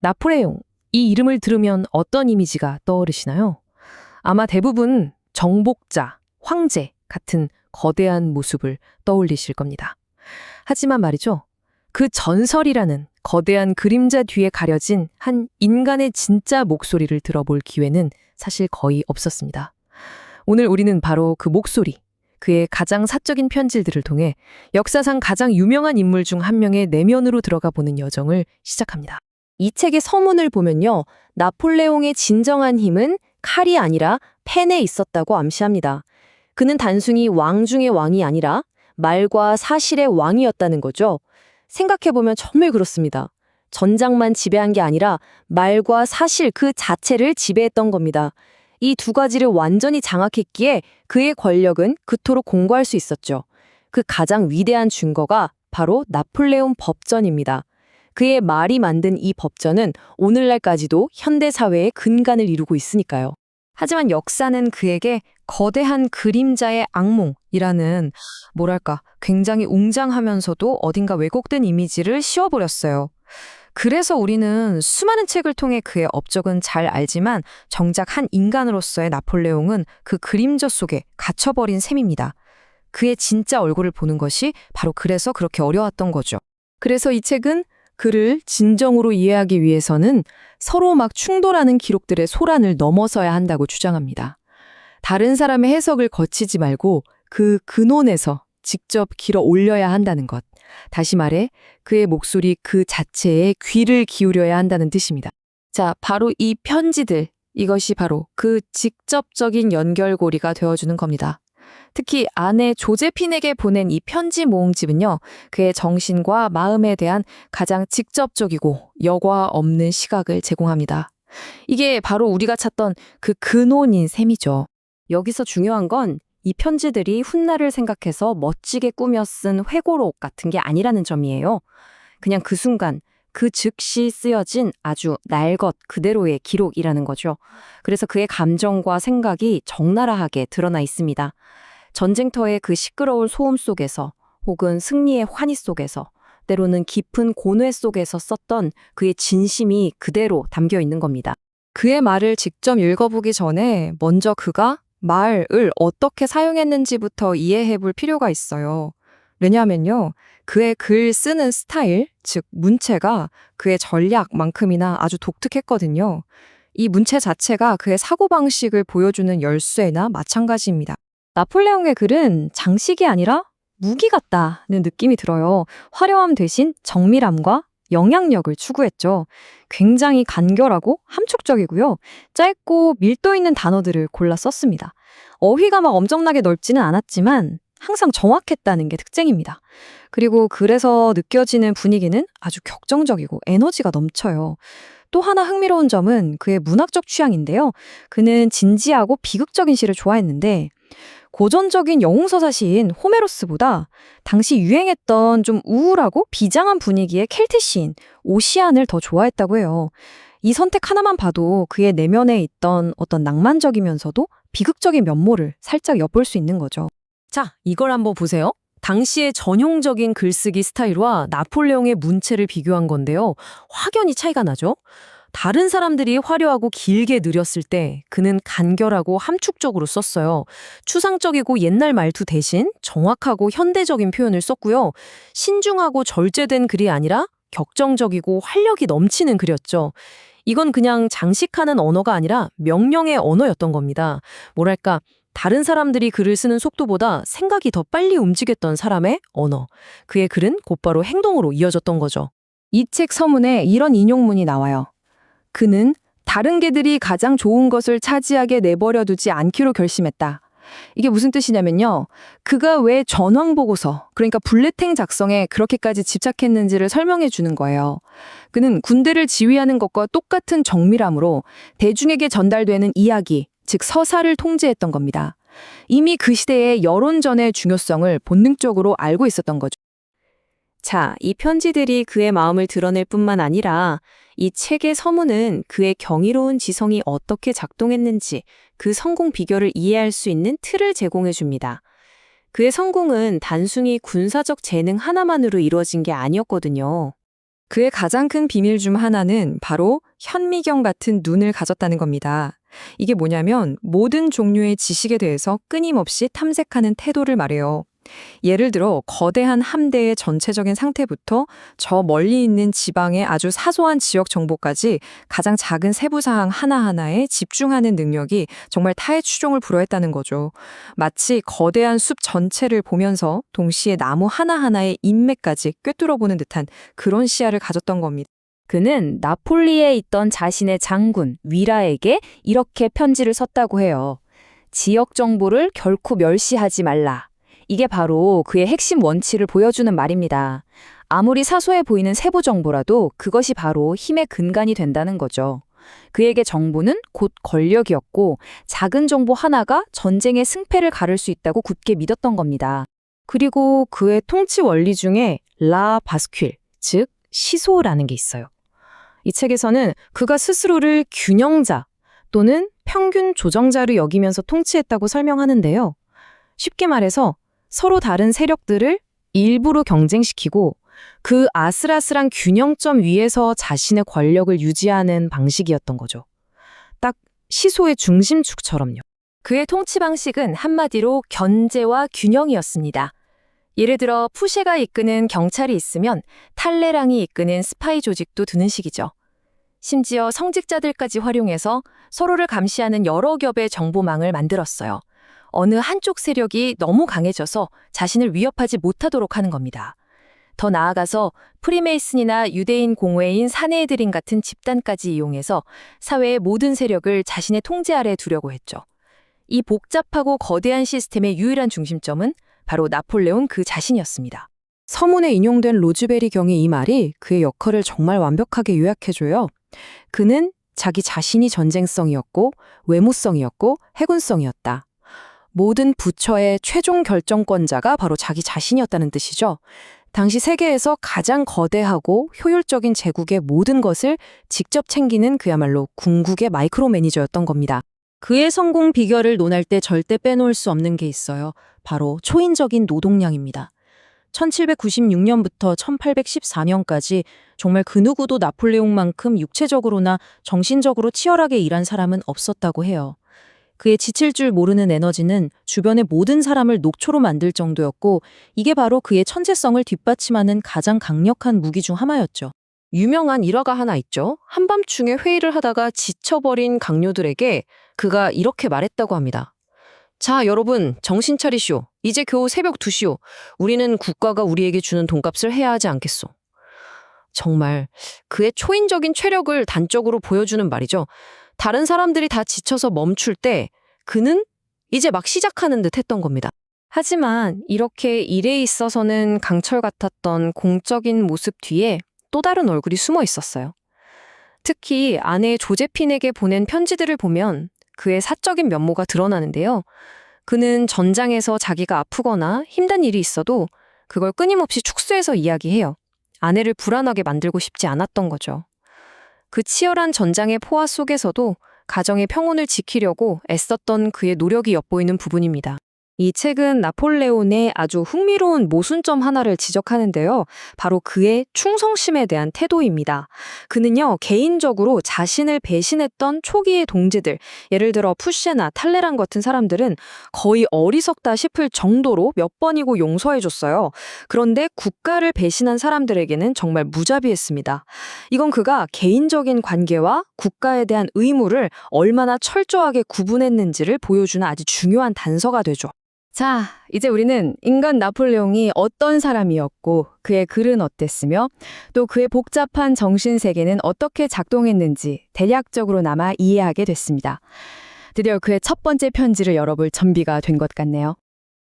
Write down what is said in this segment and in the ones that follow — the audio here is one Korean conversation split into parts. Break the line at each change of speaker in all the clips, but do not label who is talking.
나폴레옹, 이 이름을 들으면 어떤 이미지가 떠오르시나요? 아마 대부분 정복자, 황제 같은 거대한 모습을 떠올리실 겁니다. 하지만 말이죠. 그 전설이라는 거대한 그림자 뒤에 가려진 한 인간의 진짜 목소리를 들어볼 기회는 사실 거의 없었습니다. 오늘 우리는 바로 그 목소리, 그의 가장 사적인 편지들을 통해 역사상 가장 유명한 인물 중 한 명의 내면으로 들어가 보는 여정을 시작합니다.
이 책의 서문을 보면요. 나폴레옹의 진정한 힘은 칼이 아니라 펜에 있었다고 암시합니다. 그는 단순히 왕 중의 왕이 아니라 말과 사실의 왕이었다는 거죠. 생각해보면 정말 그렇습니다. 전장만 지배한 게 아니라 말과 사실 그 자체를 지배했던 겁니다. 이 두 가지를 완전히 장악했기에 그의 권력은 그토록 공고할 수 있었죠. 그 가장 위대한 증거가 바로 나폴레옹 법전입니다. 그의 말이 만든 이 법전은 오늘날까지도 현대사회의 근간을 이루고 있으니까요. 하지만 역사는 그에게 거대한 그림자의 악몽이라는 뭐랄까 굉장히 웅장하면서도 어딘가 왜곡된 이미지를 씌워버렸어요. 그래서 우리는 수많은 책을 통해 그의 업적은 잘 알지만 정작 한 인간으로서의 나폴레옹은 그 그림자 속에 갇혀버린 셈입니다. 그의 진짜 얼굴을 보는 것이 바로 그래서 그렇게 어려웠던 거죠. 그래서 이 책은 그를 진정으로 이해하기 위해서는 서로 막 충돌하는 기록들의 소란을 넘어서야 한다고 주장합니다. 다른 사람의 해석을 거치지 말고 그 근원에서 직접 길어 올려야 한다는 것. 다시 말해 그의 목소리 그 자체에 귀를 기울여야 한다는 뜻입니다. 자, 바로 이 편지들, 이것이 바로 그 직접적인 연결고리가 되어주는 겁니다. 특히 아내 조제핀에게 보낸 이 편지 모음집은요, 그의 정신과 마음에 대한 가장 직접적이고 여과 없는 시각을 제공합니다. 이게 바로 우리가 찾던 그 근원인 셈이죠. 여기서 중요한 건 이 편지들이 훗날을 생각해서 멋지게 꾸며 쓴 회고록 같은 게 아니라는 점이에요. 그냥 그 순간, 그 즉시 쓰여진 아주 날 것 그대로의 기록이라는 거죠. 그래서 그의 감정과 생각이 적나라하게 드러나 있습니다. 전쟁터의 그 시끄러운 소음 속에서 혹은 승리의 환희 속에서 때로는 깊은 고뇌 속에서 썼던 그의 진심이 그대로 담겨 있는 겁니다. 그의 말을 직접 읽어보기 전에 먼저 그가 말을 어떻게 사용했는지부터 이해해 볼 필요가 있어요. 왜냐하면요, 그의 글 쓰는 스타일, 즉 문체가 그의 전략만큼이나 아주 독특했거든요. 이 문체 자체가 그의 사고방식을 보여주는 열쇠나 마찬가지입니다. 나폴레옹의 글은 장식이 아니라 무기 같다는 느낌이 들어요. 화려함 대신 정밀함과 영향력을 추구했죠. 굉장히 간결하고 함축적이고요. 짧고 밀도 있는 단어들을 골라 썼습니다. 어휘가 막 엄청나게 넓지는 않았지만 항상 정확했다는 게 특징입니다. 그리고 그래서 느껴지는 분위기는 아주 격정적이고 에너지가 넘쳐요. 또 하나 흥미로운 점은 그의 문학적 취향인데요. 그는 진지하고 비극적인 시를 좋아했는데 고전적인 영웅서사 시인 호메로스보다 당시 유행했던 좀 우울하고 비장한 분위기의 켈트 시인 오시안을 더 좋아했다고 해요. 이 선택 하나만 봐도 그의 내면에 있던 어떤 낭만적이면서도 비극적인 면모를 살짝 엿볼 수 있는 거죠.
자, 이걸 한번 보세요. 당시의 전형적인 글쓰기 스타일과 나폴레옹의 문체를 비교한 건데요. 확연히 차이가 나죠? 다른 사람들이 화려하고 길게 느렸을 때 그는 간결하고 함축적으로 썼어요. 추상적이고 옛날 말투 대신 정확하고 현대적인 표현을 썼고요. 신중하고 절제된 글이 아니라 격정적이고 활력이 넘치는 글이었죠. 이건 그냥 장식하는 언어가 아니라 명령의 언어였던 겁니다. 뭐랄까, 다른 사람들이 글을 쓰는 속도보다 생각이 더 빨리 움직였던 사람의 언어. 그의 글은 곧바로 행동으로 이어졌던 거죠.
이 책 서문에 이런 인용문이 나와요. 그는 다른 개들이 가장 좋은 것을 차지하게 내버려 두지 않기로 결심했다. 이게 무슨 뜻이냐면요. 그가 왜 전황보고서, 그러니까 불레탱 작성에 그렇게까지 집착했는지를 설명해 주는 거예요. 그는 군대를 지휘하는 것과 똑같은 정밀함으로 대중에게 전달되는 이야기, 즉 서사를 통제했던 겁니다. 이미 그 시대의 여론전의 중요성을 본능적으로 알고 있었던 거죠. 자, 이 편지들이 그의 마음을 드러낼 뿐만 아니라 이 책의 서문은 그의 경이로운 지성이 어떻게 작동했는지 그 성공 비결을 이해할 수 있는 틀을 제공해 줍니다. 그의 성공은 단순히 군사적 재능 하나만으로 이루어진 게 아니었거든요.
그의 가장 큰 비밀 중 하나는 바로 현미경 같은 눈을 가졌다는 겁니다. 이게 뭐냐면 모든 종류의 지식에 대해서 끊임없이 탐색하는 태도를 말해요. 예를 들어 거대한 함대의 전체적인 상태부터 저 멀리 있는 지방의 아주 사소한 지역 정보까지 가장 작은 세부 사항 하나하나에 집중하는 능력이 정말 타의 추종을 불허했다는 거죠. 마치 거대한 숲 전체를 보면서 동시에 나무 하나하나의 인맥까지 꿰뚫어보는 듯한 그런 시야를 가졌던 겁니다.
그는 나폴리에 있던 자신의 장군 위라에게 이렇게 편지를 썼다고 해요. 지역 정보를 결코 멸시하지 말라. 이게 바로 그의 핵심 원칙을 보여주는 말입니다. 아무리 사소해 보이는 세부 정보라도 그것이 바로 힘의 근간이 된다는 거죠. 그에게 정보는 곧 권력이었고 작은 정보 하나가 전쟁의 승패를 가를 수 있다고 굳게 믿었던 겁니다. 그리고 그의 통치 원리 중에 라 바스퀼, 즉 시소라는 게 있어요. 이 책에서는 그가 스스로를 균형자 또는 평균 조정자로 여기면서 통치했다고 설명하는데요. 쉽게 말해서 서로 다른 세력들을 일부러 경쟁시키고 그 아슬아슬한 균형점 위에서 자신의 권력을 유지하는 방식이었던 거죠. 딱 시소의 중심축처럼요. 그의 통치 방식은 한마디로 견제와 균형이었습니다. 예를 들어 푸쉐가 이끄는 경찰이 있으면 탈레랑이 이끄는 스파이 조직도 드는 식이죠. 심지어 성직자들까지 활용해서 서로를 감시하는 여러 겹의 정보망을 만들었어요. 어느 한쪽 세력이 너무 강해져서 자신을 위협하지 못하도록 하는 겁니다. 더 나아가서 프리메이슨이나 유대인 공회인 사네드린 같은 집단까지 이용해서 사회의 모든 세력을 자신의 통제 아래 두려고 했죠. 이 복잡하고 거대한 시스템의 유일한 중심점은 바로 나폴레옹 그 자신이었습니다.
서문에 인용된 로즈베리 경의 이 말이 그의 역할을 정말 완벽하게 요약해줘요. 그는 자기 자신이 전쟁성이었고 외무성이었고 해군성이었다. 모든 부처의 최종 결정권자가 바로 자기 자신이었다는 뜻이죠. 당시 세계에서 가장 거대하고 효율적인 제국의 모든 것을 직접 챙기는 그야말로 궁극의 마이크로 매니저였던 겁니다. 그의 성공 비결을 논할 때 절대 빼놓을 수 없는 게 있어요. 바로 초인적인 노동량입니다. 1796년부터 1814년까지 정말 그 누구도 나폴레옹만큼 육체적으로나 정신적으로 치열하게 일한 사람은 없었다고 해요. 그의 지칠 줄 모르는 에너지는 주변의 모든 사람을 녹초로 만들 정도였고 이게 바로 그의 천재성을 뒷받침하는 가장 강력한 무기 중 하나였죠. 유명한 일화가 하나 있죠. 한밤중에 회의를 하다가 지쳐버린 강요들에게 그가 이렇게 말했다고 합니다. 자, 여러분, 정신 차리시오. 이제 겨우 새벽 2시오. 우리는 국가가 우리에게 주는 돈값을 해야 하지 않겠소. 정말 그의 초인적인 체력을 단적으로 보여주는 말이죠. 다른 사람들이 다 지쳐서 멈출 때 그는 이제 막 시작하는 듯 했던 겁니다. 하지만 이렇게 일에 있어서는 강철 같았던 공적인 모습 뒤에 또 다른 얼굴이 숨어 있었어요. 특히 아내 조제핀에게 보낸 편지들을 보면 그의 사적인 면모가 드러나는데요. 그는 전장에서 자기가 아프거나 힘든 일이 있어도 그걸 끊임없이 축소해서 이야기해요. 아내를 불안하게 만들고 싶지 않았던 거죠. 그 치열한 전장의 포화 속에서도 가정의 평온을 지키려고 애썼던 그의 노력이 엿보이는 부분입니다. 이 책은 나폴레온의 아주 흥미로운 모순점 하나를 지적하는데요. 바로 그의 충성심에 대한 태도입니다. 그는요, 개인적으로 자신을 배신했던 초기의 동지들, 예를 들어 푸쉐나 탈레랑 같은 사람들은 거의 어리석다 싶을 정도로 몇 번이고 용서해줬어요. 그런데 국가를 배신한 사람들에게는 정말 무자비했습니다. 이건 그가 개인적인 관계와 국가에 대한 의무를 얼마나 철저하게 구분했는지를 보여주는 아주 중요한 단서가 되죠. 자, 이제 우리는 인간 나폴레옹이 어떤 사람이었고 그의 글은 어땠으며 또 그의 복잡한 정신세계는 어떻게 작동했는지 대략적으로나마 이해하게 됐습니다. 드디어 그의 첫 번째 편지를 열어볼 준비가 된 것 같네요.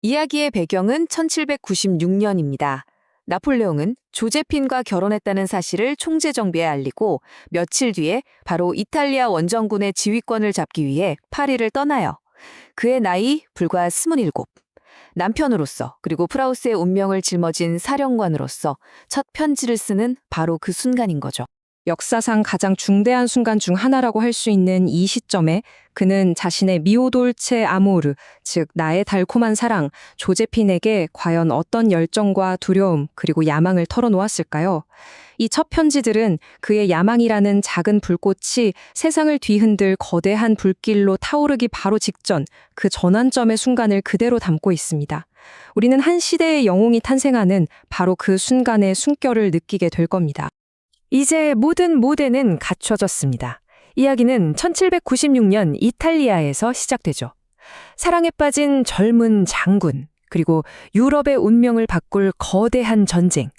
이야기의 배경은 1796년입니다. 나폴레옹은 조제핀과 결혼했다는 사실을 총재정비에 알리고 며칠 뒤에 바로 이탈리아 원정군의 지휘권을 잡기 위해 파리를 떠나요. 그의 나이 불과 27. 남편으로서 그리고 프라우스의 운명을 짊어진 사령관으로서 첫 편지를 쓰는 바로 그 순간인 거죠.
역사상 가장 중대한 순간 중 하나라고 할 수 있는 이 시점에 그는 자신의 미오 돌체 아모르, 즉 나의 달콤한 사랑, 조제핀에게 과연 어떤 열정과 두려움 그리고 야망을 털어놓았을까요? 이 첫 편지들은 그의 야망이라는 작은 불꽃이 세상을 뒤흔들 거대한 불길로 타오르기 바로 직전 그 전환점의 순간을 그대로 담고 있습니다. 우리는 한 시대의 영웅이 탄생하는 바로 그 순간의 숨결을 느끼게 될 겁니다.
이제 모든 모대는 갖춰졌습니다. 이야기는 1796년 이탈리아에서 시작되죠. 사랑에 빠진 젊은 장군, 그리고 유럽의 운명을 바꿀 거대한 전쟁.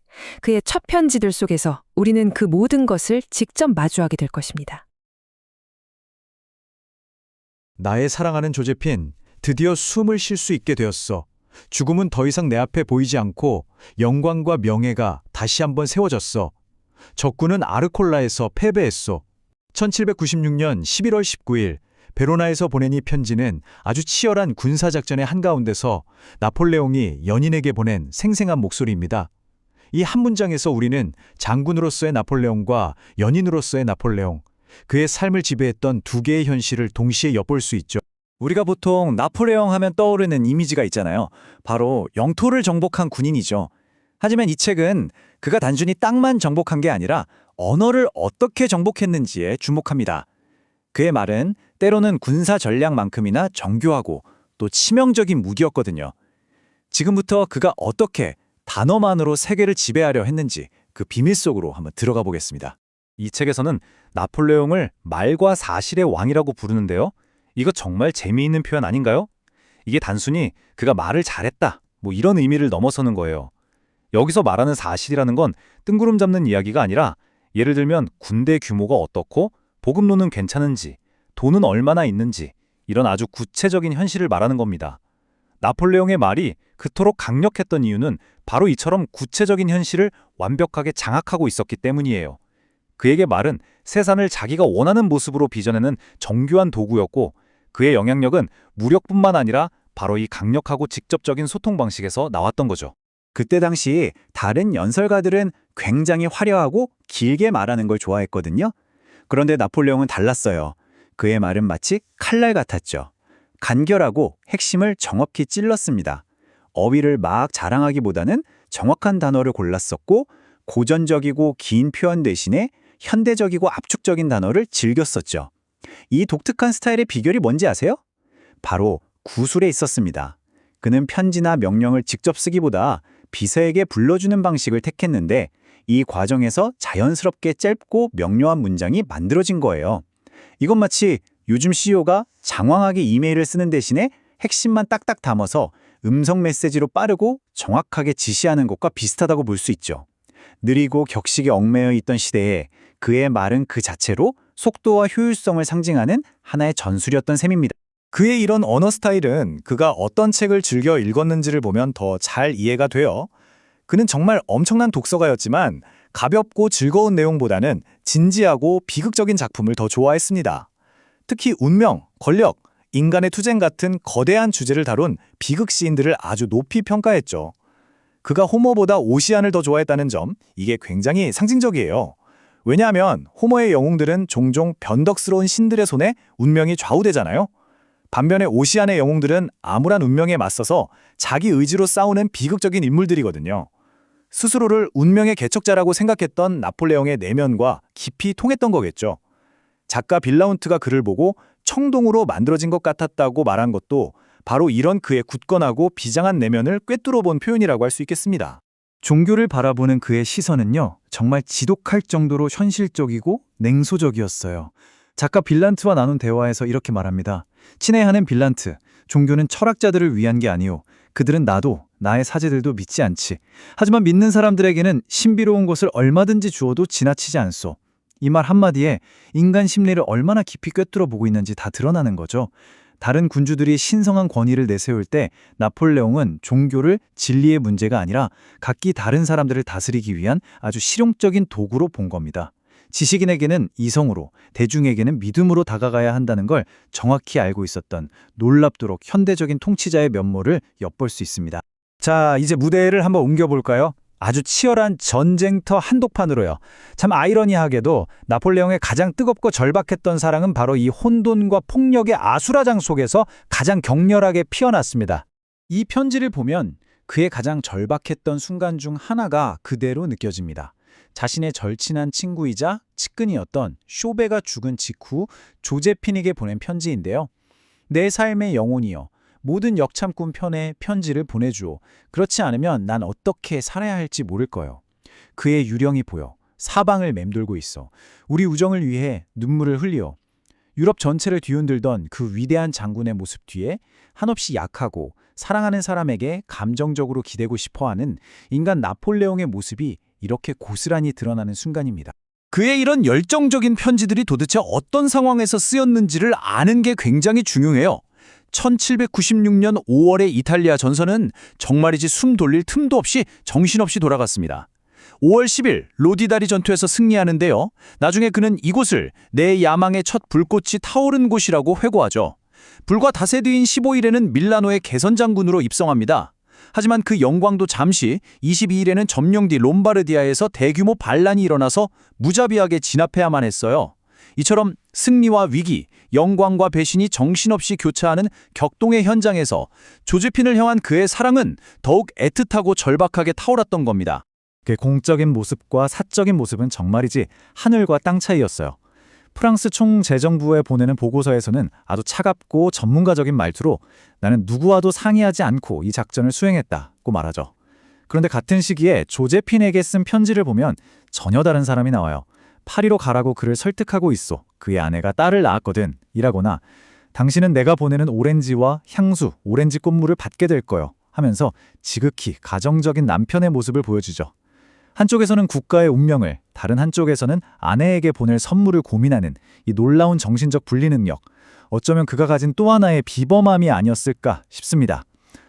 그의 첫 편지들 속에서 우리는 그 모든 것을 직접 마주하게 될 것입니다.
나의 사랑하는 조제핀, 드디어 숨을 쉴 수 있게 되었어. 죽음은 더 이상 내 앞에 보이지 않고 영광과 명예가 다시 한번 세워졌어. 적군은 아르콜라에서 패배했소. 1796년 11월 19일 베로나에서 보낸 이 편지는 아주 치열한 군사작전의 한가운데서 나폴레옹이 연인에게 보낸 생생한 목소리입니다. 이 한 문장에서 우리는 장군으로서의 나폴레옹과 연인으로서의 나폴레옹, 그의 삶을 지배했던 두 개의 현실을 동시에 엿볼 수 있죠.
우리가 보통 나폴레옹 하면 떠오르는 이미지가 있잖아요. 바로 영토를 정복한 군인이죠. 하지만 이 책은 그가 단순히 땅만 정복한 게 아니라 언어를 어떻게 정복했는지에 주목합니다. 그의 말은 때로는 군사 전략만큼이나 정교하고 또 치명적인 무기였거든요. 지금부터 그가 어떻게 단어만으로 세계를 지배하려 했는지 그 비밀 속으로 한번 들어가 보겠습니다.
이 책에서는 나폴레옹을 말과 사실의 왕이라고 부르는데요. 이거 정말 재미있는 표현 아닌가요? 이게 단순히 그가 말을 잘했다, 뭐 이런 의미를 넘어서는 거예요. 여기서 말하는 사실이라는 건 뜬구름 잡는 이야기가 아니라 예를 들면 군대 규모가 어떻고 보급로는 괜찮은지, 돈은 얼마나 있는지 이런 아주 구체적인 현실을 말하는 겁니다. 나폴레옹의 말이 그토록 강력했던 이유는 바로 이처럼 구체적인 현실을 완벽하게 장악하고 있었기 때문이에요. 그에게 말은 세상을 자기가 원하는 모습으로 빚어내는 정교한 도구였고 그의 영향력은 무력뿐만 아니라 바로 이 강력하고 직접적인 소통 방식에서 나왔던 거죠.
그때 당시 다른 연설가들은 굉장히 화려하고 길게 말하는 걸 좋아했거든요. 그런데 나폴레옹은 달랐어요. 그의 말은 마치 칼날 같았죠. 간결하고 핵심을 정확히 찔렀습니다. 어휘를 막 자랑하기보다는 정확한 단어를 골랐었고 고전적이고 긴 표현 대신에 현대적이고 압축적인 단어를 즐겨 썼죠. 이 독특한 스타일의 비결이 뭔지 아세요? 바로 구술에 있었습니다. 그는 편지나 명령을 직접 쓰기보다 비서에게 불러주는 방식을 택했는데 이 과정에서 자연스럽게 짧고 명료한 문장이 만들어진 거예요. 이건 마치 요즘 CEO가 장황하게 이메일을 쓰는 대신에 핵심만 딱딱 담아서 음성 메시지로 빠르고 정확하게 지시하는 것과 비슷하다고 볼 수 있죠. 느리고 격식에 얽매여 있던 시대에 그의 말은 그 자체로 속도와 효율성을 상징하는 하나의 전술이었던 셈입니다.
그의 이런 언어 스타일은 그가 어떤 책을 즐겨 읽었는지를 보면 더 잘 이해가 돼요. 그는 정말 엄청난 독서가였지만 가볍고 즐거운 내용보다는 진지하고 비극적인 작품을 더 좋아했습니다. 특히 운명, 권력, 인간의 투쟁 같은 거대한 주제를 다룬 비극 시인들을 아주 높이 평가했죠. 그가 호머보다 오시안을 더 좋아했다는 점, 이게 굉장히 상징적이에요. 왜냐하면 호머의 영웅들은 종종 변덕스러운 신들의 손에 운명이 좌우되잖아요. 반면에 오시안의 영웅들은 암울한 운명에 맞서서 자기 의지로 싸우는 비극적인 인물들이거든요. 스스로를 운명의 개척자라고 생각했던 나폴레옹의 내면과 깊이 통했던 거겠죠. 작가 빌라운트가 그를 보고 청동으로 만들어진 것 같았다고 말한 것도 바로 이런 그의 굳건하고 비장한 내면을 꿰뚫어 본 표현이라고 할 수 있겠습니다.
종교를 바라보는 그의 시선은요, 정말 지독할 정도로 현실적이고 냉소적이었어요. 작가 빌란트와 나눈 대화에서 이렇게 말합니다. 친애하는 빌란트, 종교는 철학자들을 위한 게 아니오. 그들은 나도, 나의 사제들도 믿지 않지. 하지만 믿는 사람들에게는 신비로운 것을 얼마든지 주어도 지나치지 않소. 이 말 한마디에 인간 심리를 얼마나 깊이 꿰뚫어 보고 있는지 다 드러나는 거죠. 다른 군주들이 신성한 권위를 내세울 때 나폴레옹은 종교를 진리의 문제가 아니라 각기 다른 사람들을 다스리기 위한 아주 실용적인 도구로 본 겁니다. 지식인에게는 이성으로, 대중에게는 믿음으로 다가가야 한다는 걸 정확히 알고 있었던 놀랍도록 현대적인 통치자의 면모를 엿볼 수 있습니다.
자, 이제 무대를 한번 옮겨볼까요? 아주 치열한 전쟁터 한복판으로요. 참 아이러니하게도 나폴레옹의 가장 뜨겁고 절박했던 사랑은 바로 이 혼돈과 폭력의 아수라장 속에서 가장 격렬하게 피어났습니다. 이 편지를 보면 그의 가장 절박했던 순간 중 하나가 그대로 느껴집니다. 자신의 절친한 친구이자 측근이었던 쇼베가 죽은 직후 조제핀에게 보낸 편지인데요. 내 삶의 영혼이여, 모든 역참꾼 편에 편지를 보내주오. 그렇지 않으면 난 어떻게 살아야 할지 모를 거요. 그의 유령이 보여 사방을 맴돌고 있어. 우리 우정을 위해 눈물을 흘리어. 유럽 전체를 뒤흔들던 그 위대한 장군의 모습 뒤에 한없이 약하고 사랑하는 사람에게 감정적으로 기대고 싶어하는 인간 나폴레옹의 모습이 이렇게 고스란히 드러나는 순간입니다. 그의 이런 열정적인 편지들이 도대체 어떤 상황에서 쓰였는지를 아는 게 굉장히 중요해요. 1796년 5월의 이탈리아 전선은 정말이지 숨 돌릴 틈도 없이 정신없이 돌아갔습니다. 5월 10일 로디다리 전투에서 승리하는데요. 나중에 그는 이곳을 내 야망의 첫 불꽃이 타오른 곳이라고 회고하죠. 불과 닷새 뒤인 15일에는 밀라노의 개선장군으로 입성합니다. 하지만 그 영광도 잠시 22일에는 점령 뒤 롬바르디아에서 대규모 반란이 일어나서 무자비하게 진압해야만 했어요. 이처럼 승리와 위기, 영광과 배신이 정신없이 교차하는 격동의 현장에서 조제핀을 향한 그의 사랑은 더욱 애틋하고 절박하게 타올랐던 겁니다. 그 공적인 모습과 사적인 모습은 정말이지 하늘과 땅 차이였어요. 프랑스 총재정부에 보내는 보고서에서는 아주 차갑고 전문가적인 말투로 나는 누구와도 상의하지 않고 이 작전을 수행했다고 말하죠. 그런데 같은 시기에 조제핀에게 쓴 편지를 보면 전혀 다른 사람이 나와요. 파리로 가라고 그를 설득하고 있어. 그의 아내가 딸을 낳았거든. 이라거나 당신은 내가 보내는 오렌지와 향수, 오렌지 꽃물을 받게 될 거요. 하면서 지극히 가정적인 남편의 모습을 보여주죠. 한쪽에서는 국가의 운명을, 다른 한쪽에서는 아내에게 보낼 선물을 고민하는 이 놀라운 정신적 분리능력. 어쩌면 그가 가진 또 하나의 비범함이 아니었을까 싶습니다.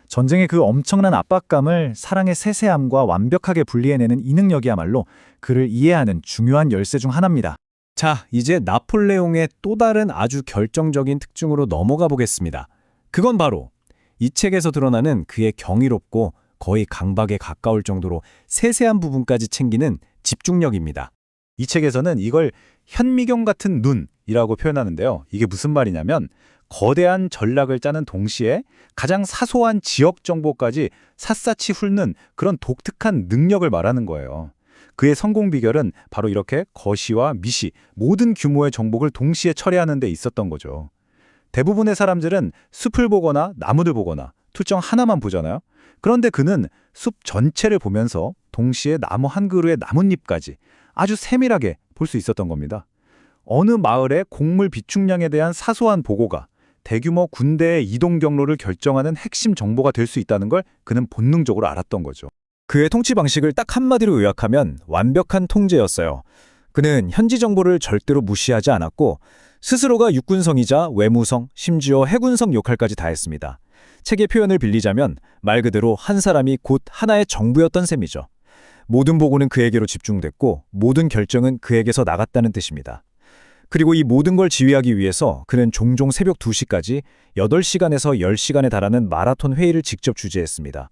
전쟁의 그 엄청난 압박감을 사랑의 세세함과 완벽하게 분리해내는 이 능력이야말로 그를 이해하는 중요한 열쇠 중 하나입니다. 자, 이제 나폴레옹의 또 다른 아주 결정적인 특징으로 넘어가 보겠습니다. 그건 바로 이 책에서 드러나는 그의 경이롭고 거의 강박에 가까울 정도로 세세한 부분까지 챙기는 집중력입니다. 이 책에서는 이걸 현미경 같은 눈이라고 표현하는데요. 이게 무슨 말이냐면 거대한 전략을 짜는 동시에 가장 사소한 지역 정보까지 샅샅이 훑는 그런 독특한 능력을 말하는 거예요. 그의 성공 비결은 바로 이렇게 거시와 미시, 모든 규모의 정보를 동시에 처리하는 데 있었던 거죠. 대부분의 사람들은 숲을 보거나 나무를 보거나 특정 하나만 보잖아요. 그런데 그는 숲 전체를 보면서 동시에 나무 한 그루의 나뭇잎까지 아주 세밀하게 볼 수 있었던 겁니다. 어느 마을의 곡물 비축량에 대한 사소한 보고가 대규모 군대의 이동 경로를 결정하는 핵심 정보가 될 수 있다는 걸 그는 본능적으로 알았던 거죠. 그의 통치 방식을 딱 한마디로 요약하면 완벽한 통제였어요. 그는 현지 정보를 절대로 무시하지 않았고 스스로가 육군성이자 외무성, 심지어 해군성 역할까지 다했습니다. 책의 표현을 빌리자면 말 그대로 한 사람이 곧 하나의 정부였던 셈이죠. 모든 보고는 그에게로 집중됐고 모든 결정은 그에게서 나갔다는 뜻입니다. 그리고 이 모든 걸 지휘하기 위해서 그는 종종 새벽 2시까지 8시간에서 10시간에 달하는 마라톤 회의를 직접 주재했습니다.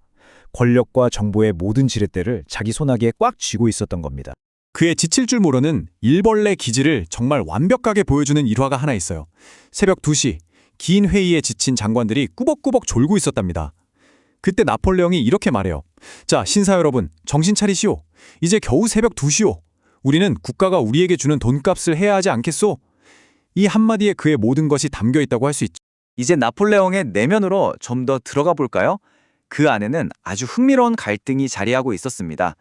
권력과 정보의 모든 지렛대를 자기 손아귀에 꽉 쥐고 있었던 겁니다.
그의 지칠 줄 모르는 일벌레 기질을 정말 완벽하게 보여주는 일화가 하나 있어요. 새벽 2시, 긴 회의에 지친 장관들이 꾸벅꾸벅 졸고 있었답니다. 그때 나폴레옹이 이렇게 말해요. 자, 신사 여러분, 정신 차리시오. 이제 겨우 새벽 2시오. 우리는 국가가 우리에게 주는 돈값을 해야 하지 않겠소? 이 한마디에 그의 모든 것이 담겨 있다고 할 수 있죠.
이제 나폴레옹의 내면으로 좀 더 들어가 볼까요? 그 안에는 아주 흥미로운 갈등이 자리하고 있었습니다.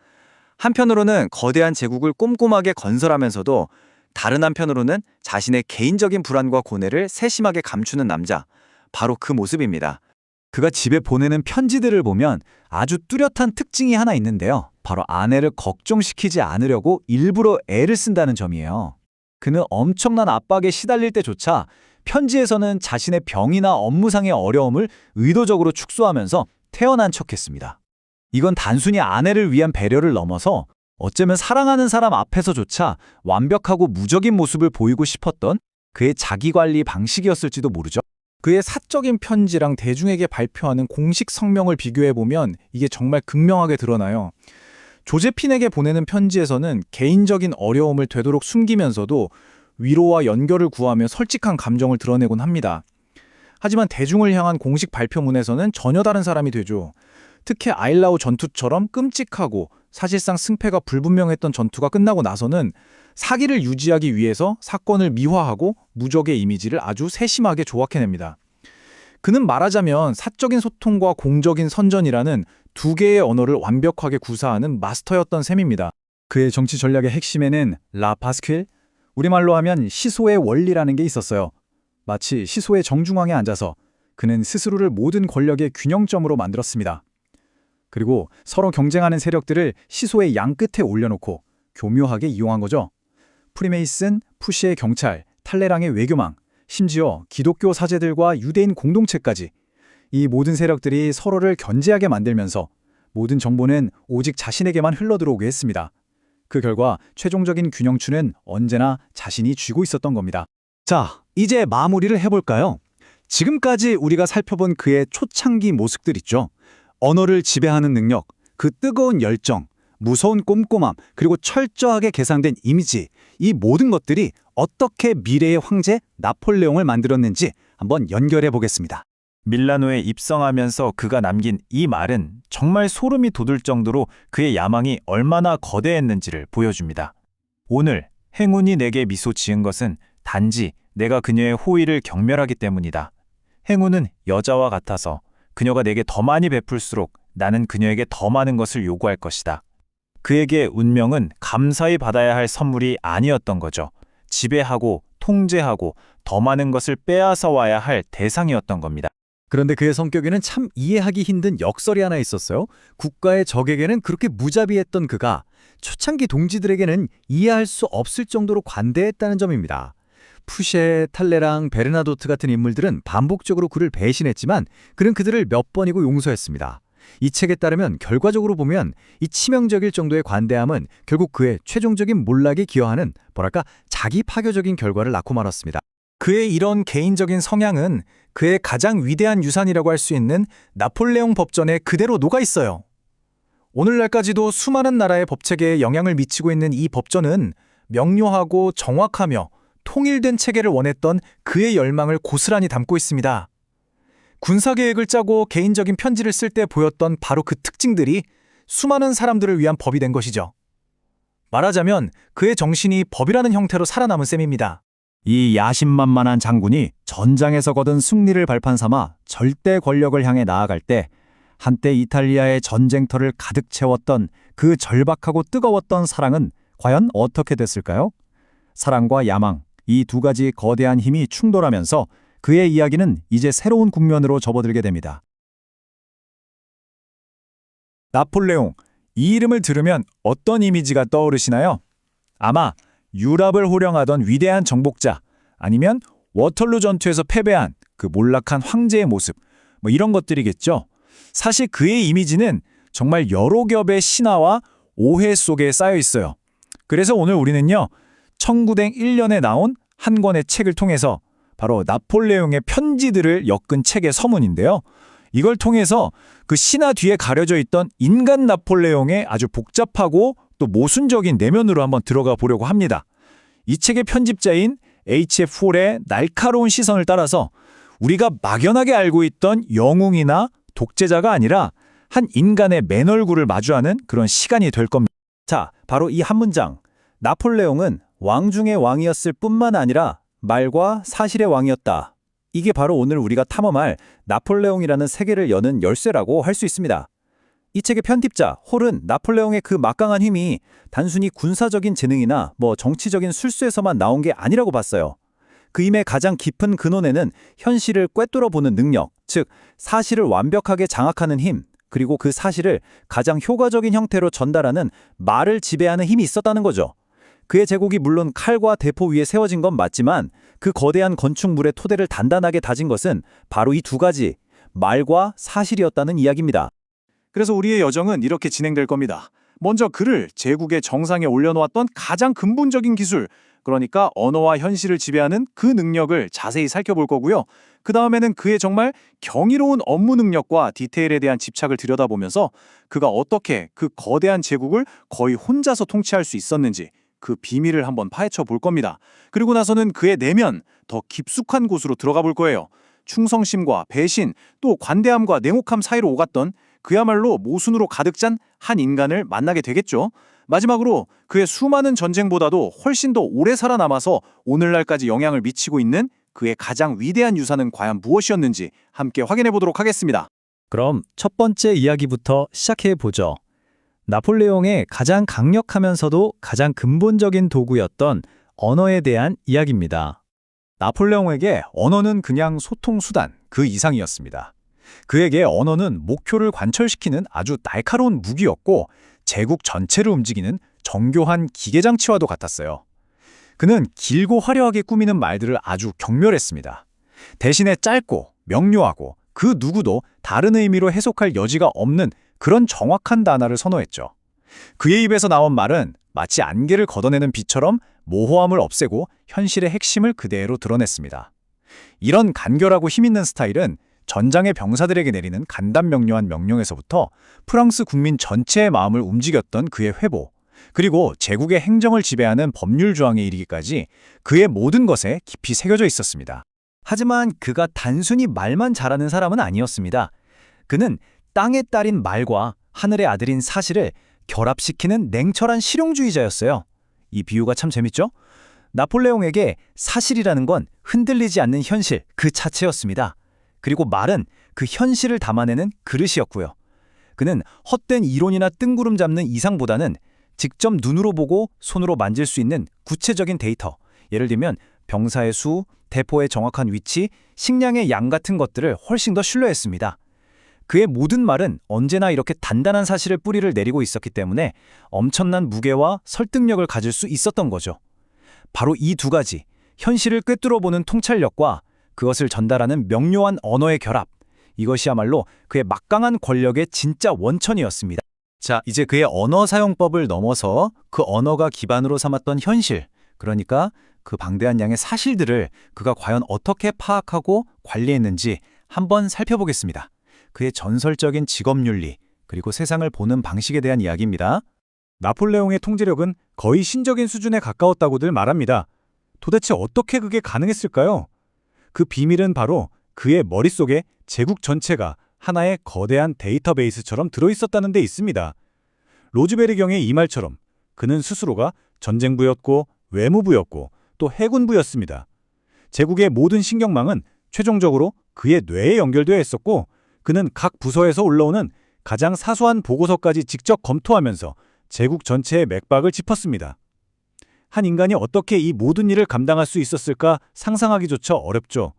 한편으로는 거대한 제국을 꼼꼼하게 건설하면서도 다른 한편으로는 자신의 개인적인 불안과 고뇌를 세심하게 감추는 남자, 바로 그 모습입니다.
그가 집에 보내는 편지들을 보면 아주 뚜렷한 특징이 하나 있는데요. 바로 아내를 걱정시키지 않으려고 일부러 애를 쓴다는 점이에요. 그는 엄청난 압박에 시달릴 때조차 편지에서는 자신의 병이나 업무상의 어려움을 의도적으로 축소하면서 태연한 척했습니다. 이건 단순히 아내를 위한 배려를 넘어서 어쩌면 사랑하는 사람 앞에서조차 완벽하고 무적인 모습을 보이고 싶었던 그의 자기관리 방식이었을지도 모르죠. 그의 사적인 편지랑 대중에게 발표하는 공식 성명을 비교해보면 이게 정말 극명하게 드러나요. 조제핀에게 보내는 편지에서는 개인적인 어려움을 되도록 숨기면서도 위로와 연결을 구하며 솔직한 감정을 드러내곤 합니다. 하지만 대중을 향한 공식 발표문에서는 전혀 다른 사람이 되죠. 특히 아일라우 전투처럼 끔찍하고 사실상 승패가 불분명했던 전투가 끝나고 나서는 사기를 유지하기 위해서 사건을 미화하고 무적의 이미지를 아주 세심하게 조각해냅니다. 그는 말하자면 사적인 소통과 공적인 선전이라는 두 개의 언어를 완벽하게 구사하는 마스터였던 셈입니다.
그의 정치 전략의 핵심에는 라 파스퀼, 우리말로 하면 시소의 원리라는 게 있었어요. 마치 시소의 정중앙에 앉아서 그는 스스로를 모든 권력의 균형점으로 만들었습니다. 그리고 서로 경쟁하는 세력들을 시소의 양끝에 올려놓고 교묘하게 이용한 거죠. 프리메이슨, 푸시의 경찰, 탈레랑의 외교망, 심지어 기독교 사제들과 유대인 공동체까지 이 모든 세력들이 서로를 견제하게 만들면서 모든 정보는 오직 자신에게만 흘러들어오게 했습니다. 그 결과 최종적인 균형추는 언제나 자신이 쥐고 있었던 겁니다. 자, 이제 마무리를 해볼까요? 지금까지 우리가 살펴본 그의 초창기 모습들 있죠. 언어를 지배하는 능력, 그 뜨거운 열정, 무서운 꼼꼼함, 그리고 철저하게 계산된 이미지, 이 모든 것들이 어떻게 미래의 황제 나폴레옹을 만들었는지 한번 연결해 보겠습니다.
밀라노에 입성하면서 그가 남긴 이 말은 정말 소름이 돋을 정도로 그의 야망이 얼마나 거대했는지를 보여줍니다. 오늘 행운이 내게 미소 지은 것은 단지 내가 그녀의 호의를 경멸하기 때문이다. 행운은 여자와 같아서 그녀가 내게 더 많이 베풀수록 나는 그녀에게 더 많은 것을 요구할 것이다. 그에게 운명은 감사히 받아야 할 선물이 아니었던 거죠. 지배하고 통제하고 더 많은 것을 빼앗아 와야 할 대상이었던 겁니다.
그런데 그의 성격에는 참 이해하기 힘든 역설이 하나 있었어요. 국가의 적에게는 그렇게 무자비했던 그가 초창기 동지들에게는 이해할 수 없을 정도로 관대했다는 점입니다. 푸쉐, 탈레랑, 베르나도트 같은 인물들은 반복적으로 그를 배신했지만 그는 그들을 몇 번이고 용서했습니다. 이 책에 따르면 결과적으로 보면 이 치명적일 정도의 관대함은 결국 그의 최종적인 몰락에 기여하는 자기 파괴적인 결과를 낳고 말았습니다.
그의 이런 개인적인 성향은 그의 가장 위대한 유산이라고 할 수 있는 나폴레옹 법전에 그대로 녹아있어요. 오늘날까지도 수많은 나라의 법체계에 영향을 미치고 있는 이 법전은 명료하고 정확하며 통일된 체계를 원했던 그의 열망을 고스란히 담고 있습니다. 군사계획을 짜고 개인적인 편지를 쓸 때 보였던 바로 그 특징들이 수많은 사람들을 위한 법이 된 것이죠. 말하자면 그의 정신이 법이라는 형태로 살아남은 셈입니다.
이 야심만만한 장군이 전장에서 거둔 승리를 발판 삼아 절대 권력을 향해 나아갈 때 한때 이탈리아의 전쟁터를 가득 채웠던 그 절박하고 뜨거웠던 사랑은 과연 어떻게 됐을까요? 사랑과 야망, 이 두 가지 거대한 힘이 충돌하면서 그의 이야기는 이제 새로운 국면으로 접어들게 됩니다.
나폴레옹, 이 이름을 들으면 어떤 이미지가 떠오르시나요? 아마 유럽을 호령하던 위대한 정복자, 아니면 워털루 전투에서 패배한 그 몰락한 황제의 모습, 이런 것들이겠죠. 사실 그의 이미지는 정말 여러 겹의 신화와 오해 속에 쌓여 있어요. 그래서 오늘 우리는요, 1901년에 나온 한 권의 책을 통해서 바로 나폴레옹의 편지들을 엮은 책의 서문인데요. 이걸 통해서 그 신화 뒤에 가려져 있던 인간 나폴레옹의 아주 복잡하고 또 모순적인 내면으로 한번 들어가 보려고 합니다. 이 책의 편집자인 H.F. 홀의 날카로운 시선을 따라서 우리가 막연하게 알고 있던 영웅이나 독재자가 아니라 한 인간의 맨얼굴을 마주하는 그런 시간이 될 겁니다.
자, 바로 이 한 문장. 나폴레옹은 왕 중의 왕이었을 뿐만 아니라 말과 사실의 왕이었다. 이게 바로 오늘 우리가 탐험할 나폴레옹이라는 세계를 여는 열쇠라고 할 수 있습니다. 이 책의 편집자 홀은 나폴레옹의 그 막강한 힘이 단순히 군사적인 재능이나 정치적인 술수에서만 나온 게 아니라고 봤어요. 그 힘의 가장 깊은 근원에는 현실을 꿰뚫어 보는 능력, 즉 사실을 완벽하게 장악하는 힘, 그리고 그 사실을 가장 효과적인 형태로 전달하는 말을 지배하는 힘이 있었다는 거죠. 그의 제국이 물론 칼과 대포 위에 세워진 건 맞지만 그 거대한 건축물의 토대를 단단하게 다진 것은 바로 이 두 가지, 말과 사실이었다는 이야기입니다.
그래서 우리의 여정은 이렇게 진행될 겁니다. 먼저 그를 제국의 정상에 올려놓았던 가장 근본적인 기술, 그러니까 언어와 현실을 지배하는 그 능력을 자세히 살펴볼 거고요. 그 다음에는 그의 정말 경이로운 업무 능력과 디테일에 대한 집착을 들여다보면서 그가 어떻게 그 거대한 제국을 거의 혼자서 통치할 수 있었는지 그 비밀을 한번 파헤쳐 볼 겁니다. 그리고 나서는 그의 내면, 더 깊숙한 곳으로 들어가 볼 거예요. 충성심과 배신, 또 관대함과 냉혹함 사이로 오갔던 그야말로 모순으로 가득 찬 한 인간을 만나게 되겠죠. 마지막으로 그의 수많은 전쟁보다도 훨씬 더 오래 살아남아서 오늘날까지 영향을 미치고 있는 그의 가장 위대한 유산은 과연 무엇이었는지 함께 확인해 보도록 하겠습니다.
그럼 첫 번째 이야기부터 시작해 보죠. 나폴레옹의 가장 강력하면서도 가장 근본적인 도구였던 언어에 대한 이야기입니다.
나폴레옹에게 언어는 그냥 소통 수단 그 이상이었습니다. 그에게 언어는 목표를 관철시키는 아주 날카로운 무기였고 제국 전체를 움직이는 정교한 기계장치와도 같았어요. 그는 길고 화려하게 꾸미는 말들을 아주 경멸했습니다. 대신에 짧고 명료하고 그 누구도 다른 의미로 해석할 여지가 없는 그런 정확한 단어를 선호했죠. 그의 입에서 나온 말은 마치 안개를 걷어내는 빛처럼 모호함을 없애고 현실의 핵심을 그대로 드러냈습니다. 이런 간결하고 힘있는 스타일은 전장의 병사들에게 내리는 간단명료한 명령에서부터 프랑스 국민 전체의 마음을 움직였던 그의 회보, 그리고 제국의 행정을 지배하는 법률 조항에 이르기까지 그의 모든 것에 깊이 새겨져 있었습니다.
하지만 그가 단순히 말만 잘하는 사람은 아니었습니다. 그는 땅의 딸인 말과 하늘의 아들인 사실을 결합시키는 냉철한 실용주의자였어요. 이 비유가 참 재밌죠? 나폴레옹에게 사실이라는 건 흔들리지 않는 현실 그 자체였습니다. 그리고 말은 그 현실을 담아내는 그릇이었고요. 그는 헛된 이론이나 뜬구름 잡는 이상보다는 직접 눈으로 보고 손으로 만질 수 있는 구체적인 데이터, 예를 들면 병사의 수, 대포의 정확한 위치, 식량의 양 같은 것들을 훨씬 더 신뢰했습니다. 그의 모든 말은 언제나 이렇게 단단한 사실의 뿌리를 내리고 있었기 때문에 엄청난 무게와 설득력을 가질 수 있었던 거죠. 바로 이 두 가지, 현실을 꿰뚫어보는 통찰력과 그것을 전달하는 명료한 언어의 결합, 이것이야말로 그의 막강한 권력의 진짜 원천이었습니다. 자, 이제 그의 언어 사용법을 넘어서 그 언어가 기반으로 삼았던 현실, 그러니까 그 방대한 양의 사실들을 그가 과연 어떻게 파악하고 관리했는지 한번 살펴보겠습니다. 그의 전설적인 직업윤리, 그리고 세상을 보는 방식에 대한 이야기입니다.
나폴레옹의 통제력은 거의 신적인 수준에 가까웠다고들 말합니다. 도대체 어떻게 그게 가능했을까요? 그 비밀은 바로 그의 머릿속에 제국 전체가 하나의 거대한 데이터베이스처럼 들어있었다는 데 있습니다. 로즈베리경의 이 말처럼 그는 스스로가 전쟁부였고 외무부였고 또 해군부였습니다. 제국의 모든 신경망은 최종적으로 그의 뇌에 연결되어 있었고 그는 각 부서에서 올라오는 가장 사소한 보고서까지 직접 검토하면서 제국 전체의 맥박을 짚었습니다. 한 인간이 어떻게 이 모든 일을 감당할 수 있었을까 상상하기조차 어렵죠.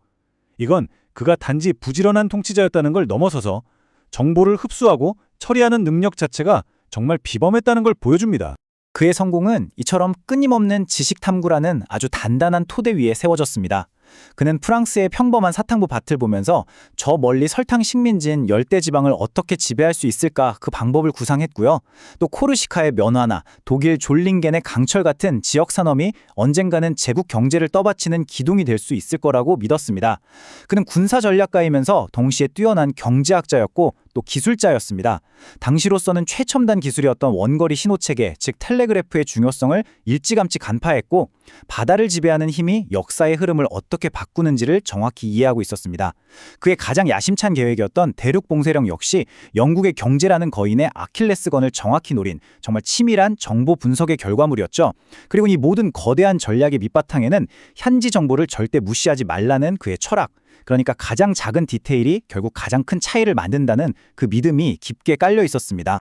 이건 그가 단지 부지런한 통치자였다는 걸 넘어서서 정보를 흡수하고 처리하는 능력 자체가 정말 비범했다는 걸 보여줍니다.
그의 성공은 이처럼 끊임없는 지식 탐구라는 아주 단단한 토대 위에 세워졌습니다. 그는 프랑스의 평범한 사탕부 밭을 보면서 저 멀리 설탕 식민지인 열대지방을 어떻게 지배할 수 있을까 그 방법을 구상했고요. 또 코르시카의 면화나 독일 졸링겐의 강철 같은 지역 산업이 언젠가는 제국 경제를 떠받치는 기둥이 될 수 있을 거라고 믿었습니다. 그는 군사 전략가이면서 동시에 뛰어난 경제학자였고 또 기술자였습니다. 당시로서는 최첨단 기술이었던 원거리 신호체계, 즉 텔레그래프의 중요성을 일찌감치 간파했고 바다를 지배하는 힘이 역사의 흐름을 어떻게 바꾸는지를 정확히 이해하고 있었습니다. 그의 가장 야심찬 계획이었던 대륙 봉쇄령 역시 영국의 경제라는 거인의 아킬레스건을 정확히 노린 정말 치밀한 정보 분석의 결과물이었죠. 그리고 이 모든 거대한 전략의 밑바탕에는 현지 정보를 절대 무시하지 말라는 그의 철학, 그러니까 가장 작은 디테일이 결국 가장 큰 차이를 만든다는 그 믿음이 깊게 깔려 있었습니다.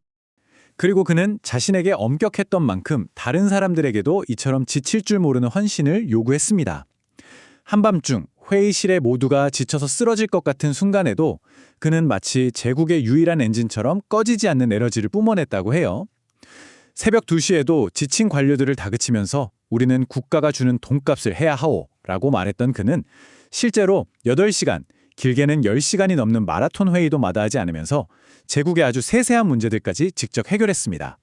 그리고 그는 자신에게 엄격했던 만큼 다른 사람들에게도 이처럼 지칠 줄 모르는 헌신을 요구했습니다. 한밤중 회의실에 모두가 지쳐서 쓰러질 것 같은 순간에도 그는 마치 제국의 유일한 엔진처럼 꺼지지 않는 에너지를 뿜어냈다고 해요. 새벽 2시에도 지친 관료들을 다그치면서 우리는 국가가 주는 돈값을 해야 하오 라고 말했던 그는 실제로 8시간, 길게는 10시간이 넘는 마라톤 회의도 마다하지 않으면서 제국의 아주 세세한 문제들까지 직접 해결했습니다.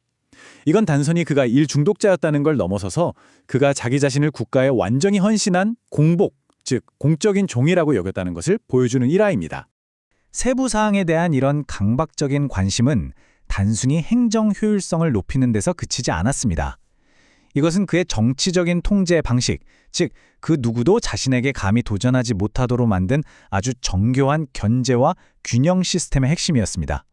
이건 단순히 그가 일 중독자였다는 걸 넘어서서 그가 자기 자신을 국가에 완전히 헌신한 공복, 즉 공적인 종이라고 여겼다는 것을 보여주는 일화입니다.
세부 사항에 대한 이런 강박적인 관심은 단순히 행정 효율성을 높이는 데서 그치지 않았습니다. 이것은 그의 정치적인 통제 방식, 즉 그 누구도 자신에게 감히 도전하지 못하도록 만든 아주 정교한 견제와 균형 시스템의 핵심이었습니다.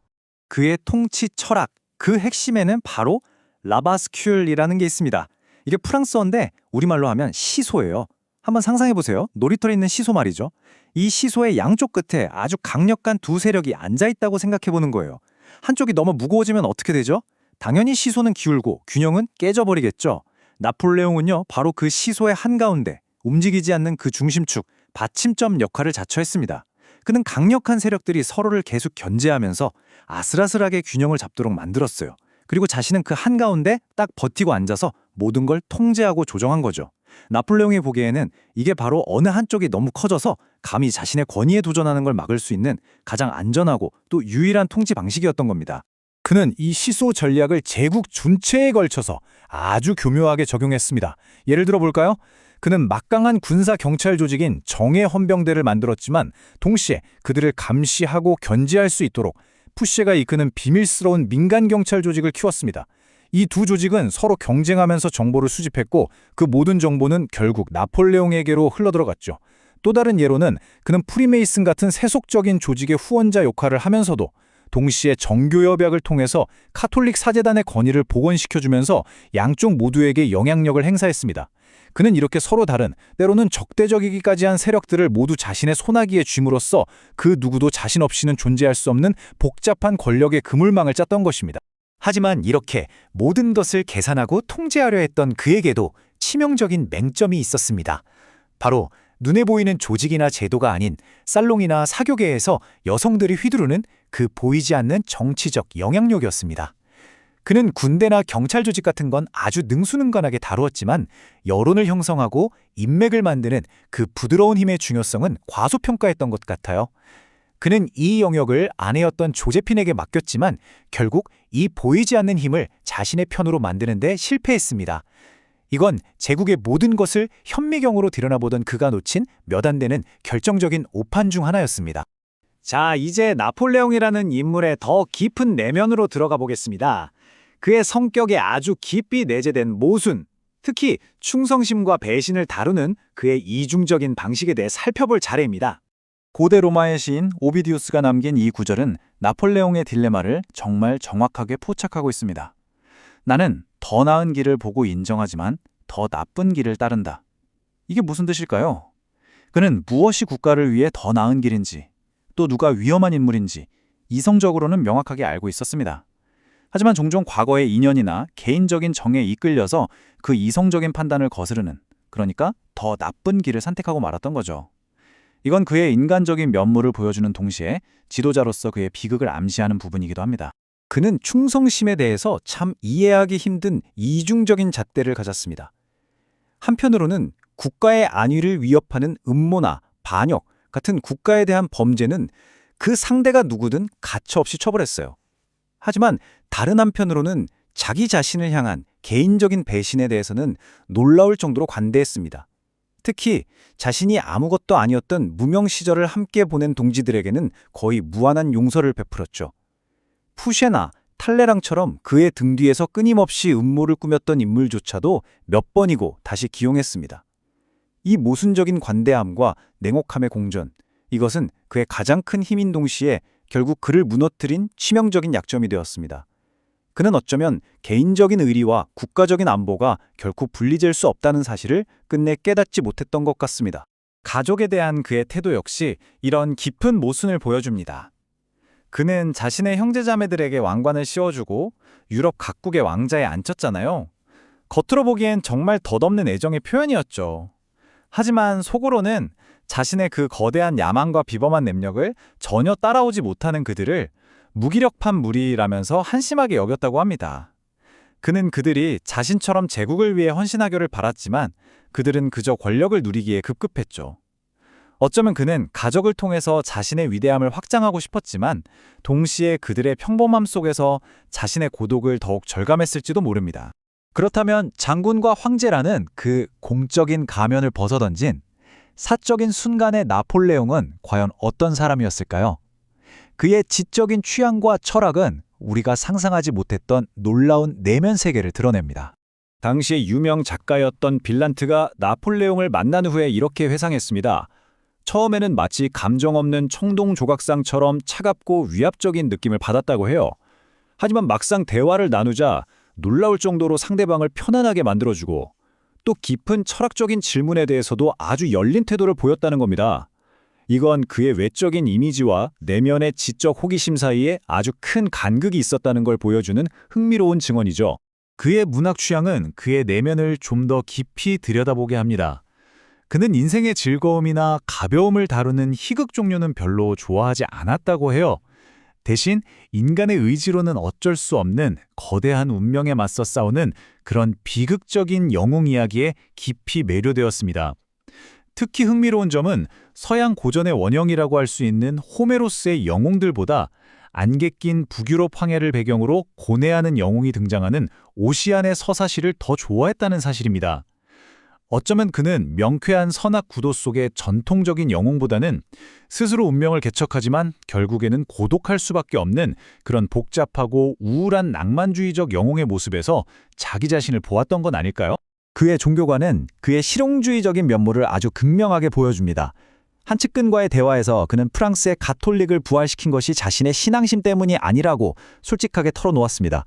그의 통치 철학, 그 핵심에는 바로 라바스큘이라는 게 있습니다. 이게 프랑스어인데 우리말로 하면 시소예요. 한번 상상해 보세요. 놀이터에 있는 시소 말이죠. 이 시소의 양쪽 끝에 아주 강력한 두 세력이 앉아 있다고 생각해 보는 거예요. 한쪽이 너무 무거워지면 어떻게 되죠? 당연히 시소는 기울고 균형은 깨져버리겠죠. 나폴레옹은요, 바로 그 시소의 한가운데 움직이지 않는 그 중심축, 받침점 역할을 자처했습니다. 그는 강력한 세력들이 서로를 계속 견제하면서 아슬아슬하게 균형을 잡도록 만들었어요. 그리고 자신은 그 한가운데 딱 버티고 앉아서 모든 걸 통제하고 조정한 거죠. 나폴레옹이 보기에는 이게 바로 어느 한쪽이 너무 커져서 감히 자신의 권위에 도전하는 걸 막을 수 있는 가장 안전하고 또 유일한 통치 방식이었던 겁니다.
그는 이 시소 전략을 제국 전체에 걸쳐서 아주 교묘하게 적용했습니다. 예를 들어 볼까요? 그는 막강한 군사 경찰 조직인 정예 헌병대를 만들었지만 동시에 그들을 감시하고 견제할 수 있도록 푸시에가 이끄는 비밀스러운 민간 경찰 조직을 키웠습니다. 이 두 조직은 서로 경쟁하면서 정보를 수집했고 그 모든 정보는 결국 나폴레옹에게로 흘러들어갔죠. 또 다른 예로는 그는 프리메이슨 같은 세속적인 조직의 후원자 역할을 하면서도 동시에 정교협약을 통해서 카톨릭 사제단의 권위를 복원시켜주면서 양쪽 모두에게 영향력을 행사했습니다. 그는 이렇게 서로 다른, 때로는 적대적이기까지 한 세력들을 모두 자신의 손아귀에 쥘으로써 그 누구도 자신 없이는 존재할 수 없는 복잡한 권력의 그물망을 짰던 것입니다.
하지만 이렇게 모든 것을 계산하고 통제하려 했던 그에게도 치명적인 맹점이 있었습니다. 바로 눈에 보이는 조직이나 제도가 아닌 살롱이나 사교계에서 여성들이 휘두르는 그 보이지 않는 정치적 영향력이었습니다. 그는 군대나 경찰 조직 같은 건 아주 능수능간하게 다루었지만 여론을 형성하고 인맥을 만드는 그 부드러운 힘의 중요성은 과소평가했던 것 같아요. 그는 이 영역을 아내였던 조제핀에게 맡겼지만 결국 이 보이지 않는 힘을 자신의 편으로 만드는 데 실패했습니다. 이건 제국의 모든 것을 현미경으로 들여다보던 그가 놓친 몇 안 되는 결정적인 오판 중 하나였습니다.
자, 이제 나폴레옹이라는 인물의 더 깊은 내면으로 들어가 보겠습니다. 그의 성격에 아주 깊이 내재된 모순, 특히 충성심과 배신을 다루는 그의 이중적인 방식에 대해 살펴볼 차례입니다.
고대 로마의 시인 오비디우스가 남긴 이 구절은 나폴레옹의 딜레마를 정말 정확하게 포착하고 있습니다. 나는 더 나은 길을 보고 인정하지만 더 나쁜 길을 따른다. 이게 무슨 뜻일까요? 그는 무엇이 국가를 위해 더 나은 길인지, 또 누가 위험한 인물인지 이성적으로는 명확하게 알고 있었습니다. 하지만 종종 과거의 인연이나 개인적인 정에 이끌려서 그 이성적인 판단을 거스르는, 그러니까 더 나쁜 길을 선택하고 말았던 거죠. 이건 그의 인간적인 면모를 보여주는 동시에 지도자로서 그의 비극을 암시하는 부분이기도 합니다.
그는 충성심에 대해서 참 이해하기 힘든 이중적인 잣대를 가졌습니다. 한편으로는 국가의 안위를 위협하는 음모나 반역 같은 국가에 대한 범죄는 그 상대가 누구든 가차없이 처벌했어요. 하지만 다른 한편으로는 자기 자신을 향한 개인적인 배신에 대해서는 놀라울 정도로 관대했습니다. 특히 자신이 아무것도 아니었던 무명 시절을 함께 보낸 동지들에게는 거의 무한한 용서를 베풀었죠. 푸쉐나 탈레랑처럼 그의 등 뒤에서 끊임없이 음모를 꾸몄던 인물조차도 몇 번이고 다시 기용했습니다. 이 모순적인 관대함과 냉혹함의 공존, 이것은 그의 가장 큰 힘인 동시에 결국 그를 무너뜨린 치명적인 약점이 되었습니다. 그는 어쩌면 개인적인 의리와 국가적인 안보가 결코 분리될 수 없다는 사실을 끝내 깨닫지 못했던 것 같습니다. 가족에 대한 그의 태도 역시 이런 깊은 모순을 보여줍니다. 그는 자신의 형제자매들에게 왕관을 씌워주고 유럽 각국의 왕자에 앉혔잖아요. 겉으로 보기엔 정말 덧없는 애정의 표현이었죠. 하지만 속으로는 자신의 그 거대한 야망과 비범한 능력을 전혀 따라오지 못하는 그들을 무기력한 무리라면서 한심하게 여겼다고 합니다. 그는 그들이 자신처럼 제국을 위해 헌신하기를 바랐지만 그들은 그저 권력을 누리기에 급급했죠. 어쩌면 그는 가족을 통해서 자신의 위대함을 확장하고 싶었지만 동시에 그들의 평범함 속에서 자신의 고독을 더욱 절감했을지도 모릅니다. 그렇다면 장군과 황제라는 그 공적인 가면을 벗어던진 사적인 순간의 나폴레옹은 과연 어떤 사람이었을까요? 그의 지적인 취향과 철학은 우리가 상상하지 못했던 놀라운 내면 세계를 드러냅니다. 당시의 유명 작가였던 빌란트가 나폴레옹을 만난 후에 이렇게 회상했습니다. 처음에는 마치 감정 없는 청동 조각상처럼 차갑고 위압적인 느낌을 받았다고 해요. 하지만 막상 대화를 나누자 놀라울 정도로 상대방을 편안하게 만들어주고 또 깊은 철학적인 질문에 대해서도 아주 열린 태도를 보였다는 겁니다. 이건 그의 외적인 이미지와 내면의 지적 호기심 사이에 아주 큰 간극이 있었다는 걸 보여주는 흥미로운 증언이죠. 그의 문학 취향은 그의 내면을 좀 더 깊이 들여다보게 합니다. 그는 인생의 즐거움이나 가벼움을 다루는 희극 종류는 별로 좋아하지 않았다고 해요. 대신 인간의 의지로는 어쩔 수 없는 거대한 운명에 맞서 싸우는 그런 비극적인 영웅 이야기에 깊이 매료되었습니다. 특히 흥미로운 점은 서양 고전의 원형이라고 할 수 있는 호메로스의 영웅들보다 안개 낀 북유럽 황해를 배경으로 고뇌하는 영웅이 등장하는 오시안의 서사시를 더 좋아했다는 사실입니다. 어쩌면 그는 명쾌한 선악 구도 속의 전통적인 영웅보다는 스스로 운명을 개척하지만 결국에는 고독할 수밖에 없는 그런 복잡하고 우울한 낭만주의적 영웅의 모습에서 자기 자신을 보았던 건 아닐까요? 그의 종교관은 그의 실용주의적인 면모를 아주 극명하게 보여줍니다. 한 측근과의 대화에서 그는 프랑스의 가톨릭을 부활시킨 것이 자신의 신앙심 때문이 아니라고 솔직하게 털어놓았습니다.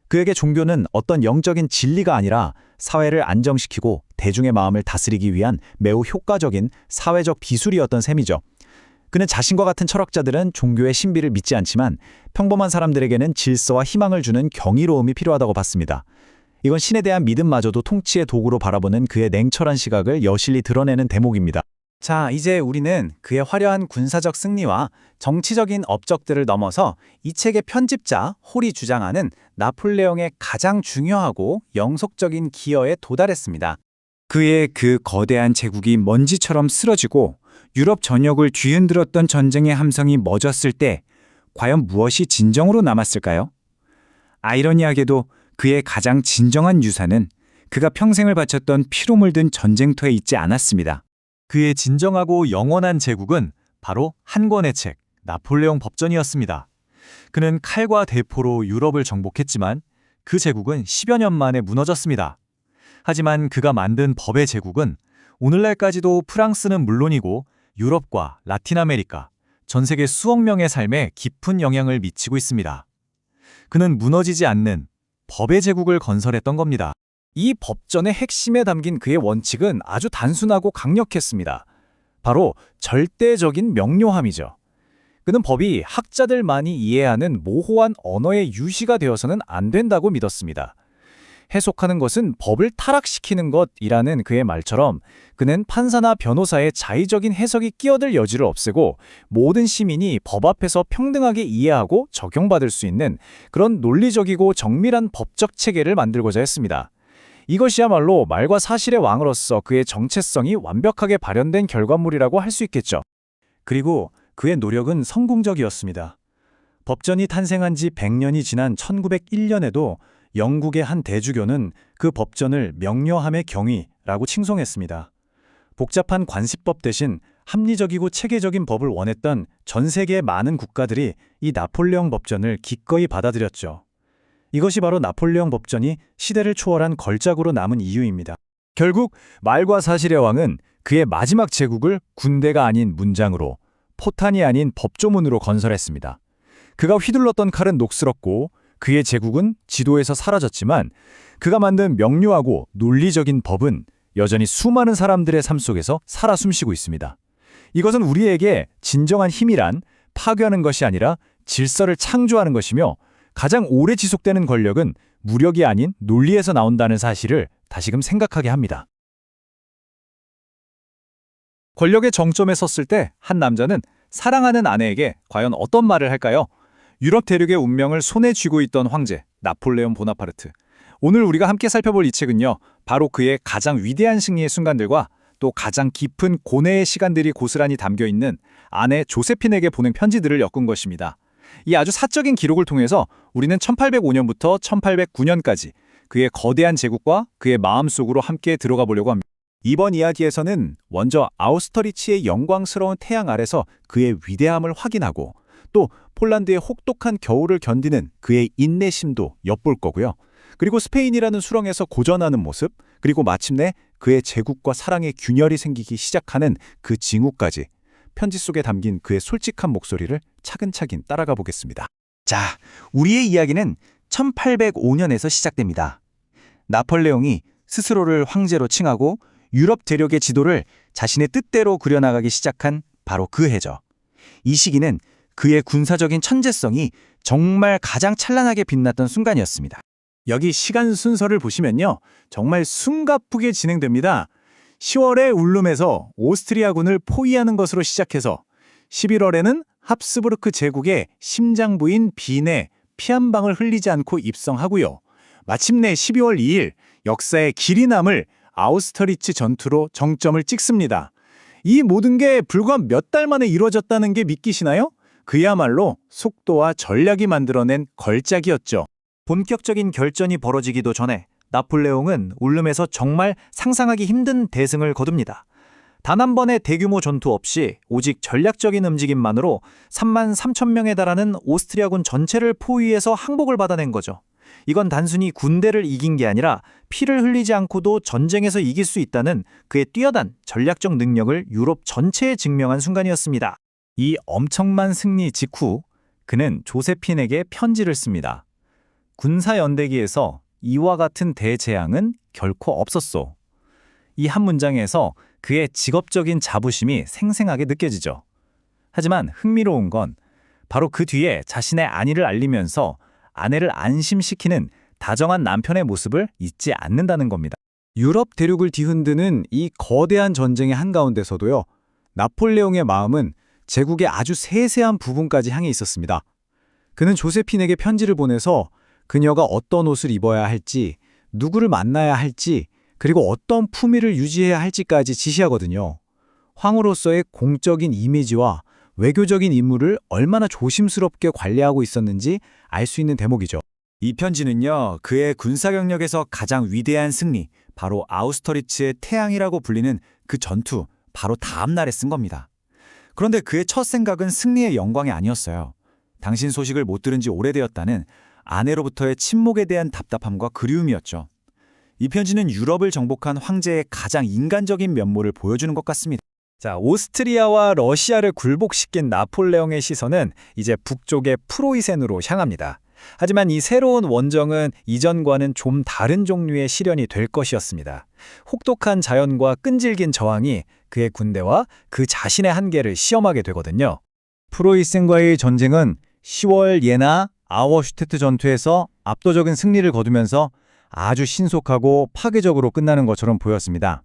그에게 종교는 어떤 영적인 진리가 아니라 사회를 안정시키고 대중의 마음을 다스리기 위한 매우 효과적인 사회적 비술이었던 셈이죠. 그는 자신과 같은 철학자들은 종교의 신비를 믿지 않지만 평범한 사람들에게는 질서와 희망을 주는 경이로움이 필요하다고 봤습니다. 이건 신에 대한 믿음마저도 통치의 도구로 바라보는 그의 냉철한 시각을 여실히 드러내는 대목입니다. 자, 이제 우리는 그의 화려한 군사적 승리와 정치적인 업적들을 넘어서 이 책의 편집자 홀이 주장하는 나폴레옹의 가장 중요하고 영속적인 기여에 도달했습니다. 그의 그 거대한 제국이 먼지처럼 쓰러지고 유럽 전역을 뒤흔들었던 전쟁의 함성이 멎었을 때 과연 무엇이 진정으로 남았을까요? 아이러니하게도 그의 가장 진정한 유산은 그가 평생을 바쳤던 피로 물든 전쟁터에 있지 않았습니다. 그의 진정하고 영원한 제국은 바로 한 권의 책, 나폴레옹 법전이었습니다. 그는 칼과 대포로 유럽을 정복했지만 그 제국은 10여 년 만에 무너졌습니다. 하지만 그가 만든 법의 제국은 오늘날까지도 프랑스는 물론이고 유럽과 라틴 아메리카, 전 세계 수억 명의 삶에 깊은 영향을 미치고 있습니다. 그는 무너지지 않는 법의 제국을 건설했던 겁니다. 이 법전의 핵심에 담긴 그의 원칙은 아주 단순하고 강력했습니다. 바로 절대적인 명료함이죠. 그는 법이 학자들만이 이해하는 모호한 언어의 유시가 되어서는 안 된다고 믿었습니다. 해석하는 것은 법을 타락시키는 것이라는 그의 말처럼 그는 판사나 변호사의 자의적인 해석이 끼어들 여지를 없애고 모든 시민이 법 앞에서 평등하게 이해하고 적용받을 수 있는 그런 논리적이고 정밀한 법적 체계를 만들고자 했습니다. 이것이야말로 말과 사실의 왕으로서 그의 정체성이 완벽하게 발현된 결과물이라고 할 수 있겠죠. 그리고 그의 노력은 성공적이었습니다. 법전이 탄생한 지 100년이 지난 1901년에도 영국의 한 대주교는 그 법전을 명료함의 경위라고 칭송했습니다. 복잡한 관습법 대신 합리적이고 체계적인 법을 원했던 전 세계의 많은 국가들이 이 나폴레옹 법전을 기꺼이 받아들였죠. 이것이 바로 나폴레옹 법전이 시대를 초월한 걸작으로 남은 이유입니다. 결국 말과 사실의 왕은 그의 마지막 제국을 군대가 아닌 문장으로, 포탄이 아닌 법조문으로 건설했습니다. 그가 휘둘렀던 칼은 녹슬었고 그의 제국은 지도에서 사라졌지만 그가 만든 명료하고 논리적인 법은 여전히 수많은 사람들의 삶 속에서 살아 숨쉬고 있습니다. 이것은 우리에게 진정한 힘이란 파괴하는 것이 아니라 질서를 창조하는 것이며 가장 오래 지속되는 권력은 무력이 아닌 논리에서 나온다는 사실을 다시금 생각하게 합니다. 권력의 정점에 섰을 때 한 남자는 사랑하는 아내에게 과연 어떤 말을 할까요? 유럽 대륙의 운명을 손에 쥐고 있던 황제 나폴레옹 보나파르트. 오늘 우리가 함께 살펴볼 이 책은요, 바로 그의 가장 위대한 승리의 순간들과 또 가장 깊은 고뇌의 시간들이 고스란히 담겨 있는 아내 조세핀에게 보낸 편지들을 엮은 것입니다. 이 아주 사적인 기록을 통해서 우리는 1805년부터 1809년까지 그의 거대한 제국과 그의 마음속으로 함께 들어가 보려고 합니다. 이번 이야기에서는 먼저 아우스터리츠의 영광스러운 태양 아래서 그의 위대함을 확인하고 또 폴란드의 혹독한 겨울을 견디는 그의 인내심도 엿볼 거고요. 그리고 스페인이라는 수렁에서 고전하는 모습, 그리고 마침내 그의 제국과 사랑의 균열이 생기기 시작하는 그 징후까지 편지 속에 담긴 그의 솔직한 목소리를 차근차근 따라가 보겠습니다.
자, 우리의 이야기는 1805년에서 시작됩니다. 나폴레옹이 스스로를 황제로 칭하고 유럽 대륙의 지도를 자신의 뜻대로 그려나가기 시작한 바로 그 해죠. 이 시기는 그의 군사적인 천재성이 정말 가장 찬란하게 빛났던 순간이었습니다.
여기 시간 순서를 보시면요. 정말 숨가쁘게 진행됩니다. 10월에 울룸에서 오스트리아군을 포위하는 것으로 시작해서 11월에는 합스부르크 제국의 심장부인 빈에 피 한 방울 흘리지 않고 입성하고요. 마침내 12월 2일 역사의 길이 남을 아우스터리츠 전투로 정점을 찍습니다. 이 모든 게 불과 몇 달 만에 이루어졌다는 게 믿기시나요? 그야말로 속도와 전략이 만들어낸 걸작이었죠.
본격적인 결전이 벌어지기도 전에 나폴레옹은 울름에서 정말 상상하기 힘든 대승을 거둡니다. 단 한 번의 대규모 전투 없이 오직 전략적인 움직임만으로 3만 3천 명에 달하는 오스트리아군 전체를 포위해서 항복을 받아낸 거죠. 이건 단순히 군대를 이긴 게 아니라 피를 흘리지 않고도 전쟁에서 이길 수 있다는 그의 뛰어난 전략적 능력을 유럽 전체에 증명한 순간이었습니다.
이 엄청난 승리 직후 그는 조세핀에게 편지를 씁니다. 군사연대기에서 이와 같은 대재앙은 결코 없었소. 이 한 문장에서 그의 직업적인 자부심이 생생하게 느껴지죠. 하지만 흥미로운 건 바로 그 뒤에 자신의 안위를 알리면서 아내를 안심시키는 다정한 남편의 모습을 잊지 않는다는 겁니다.
유럽 대륙을 뒤흔드는 이 거대한 전쟁의 한가운데서도요. 나폴레옹의 마음은 제국의 아주 세세한 부분까지 향해 있었습니다. 그는 조세핀에게 편지를 보내서 그녀가 어떤 옷을 입어야 할지, 누구를 만나야 할지, 그리고 어떤 품위를 유지해야 할지까지 지시하거든요. 황후로서의 공적인 이미지와 외교적인 임무를 얼마나 조심스럽게 관리하고 있었는지 알 수 있는 대목이죠.
이 편지는요, 그의 군사 경력에서 가장 위대한 승리, 바로 아우스터리츠의 태양이라고 불리는 그 전투, 바로 다음 날에 쓴 겁니다. 그런데 그의 첫 생각은 승리의 영광이 아니었어요. 당신 소식을 못 들은 지 오래되었다는 아내로부터의 침묵에 대한 답답함과 그리움이었죠. 이 편지는 유럽을 정복한 황제의 가장 인간적인 면모를 보여주는 것 같습니다. 자, 오스트리아와 러시아를 굴복시킨 나폴레옹의 시선은 이제 북쪽의 프로이센으로 향합니다. 하지만 이 새로운 원정은 이전과는 좀 다른 종류의 시련이 될 것이었습니다. 혹독한 자연과 끈질긴 저항이 그의 군대와 그 자신의 한계를 시험하게 되거든요. 프로이센과의 전쟁은 10월 예나 아워슈테트 전투에서 압도적인 승리를 거두면서 아주 신속하고 파괴적으로 끝나는 것처럼 보였습니다.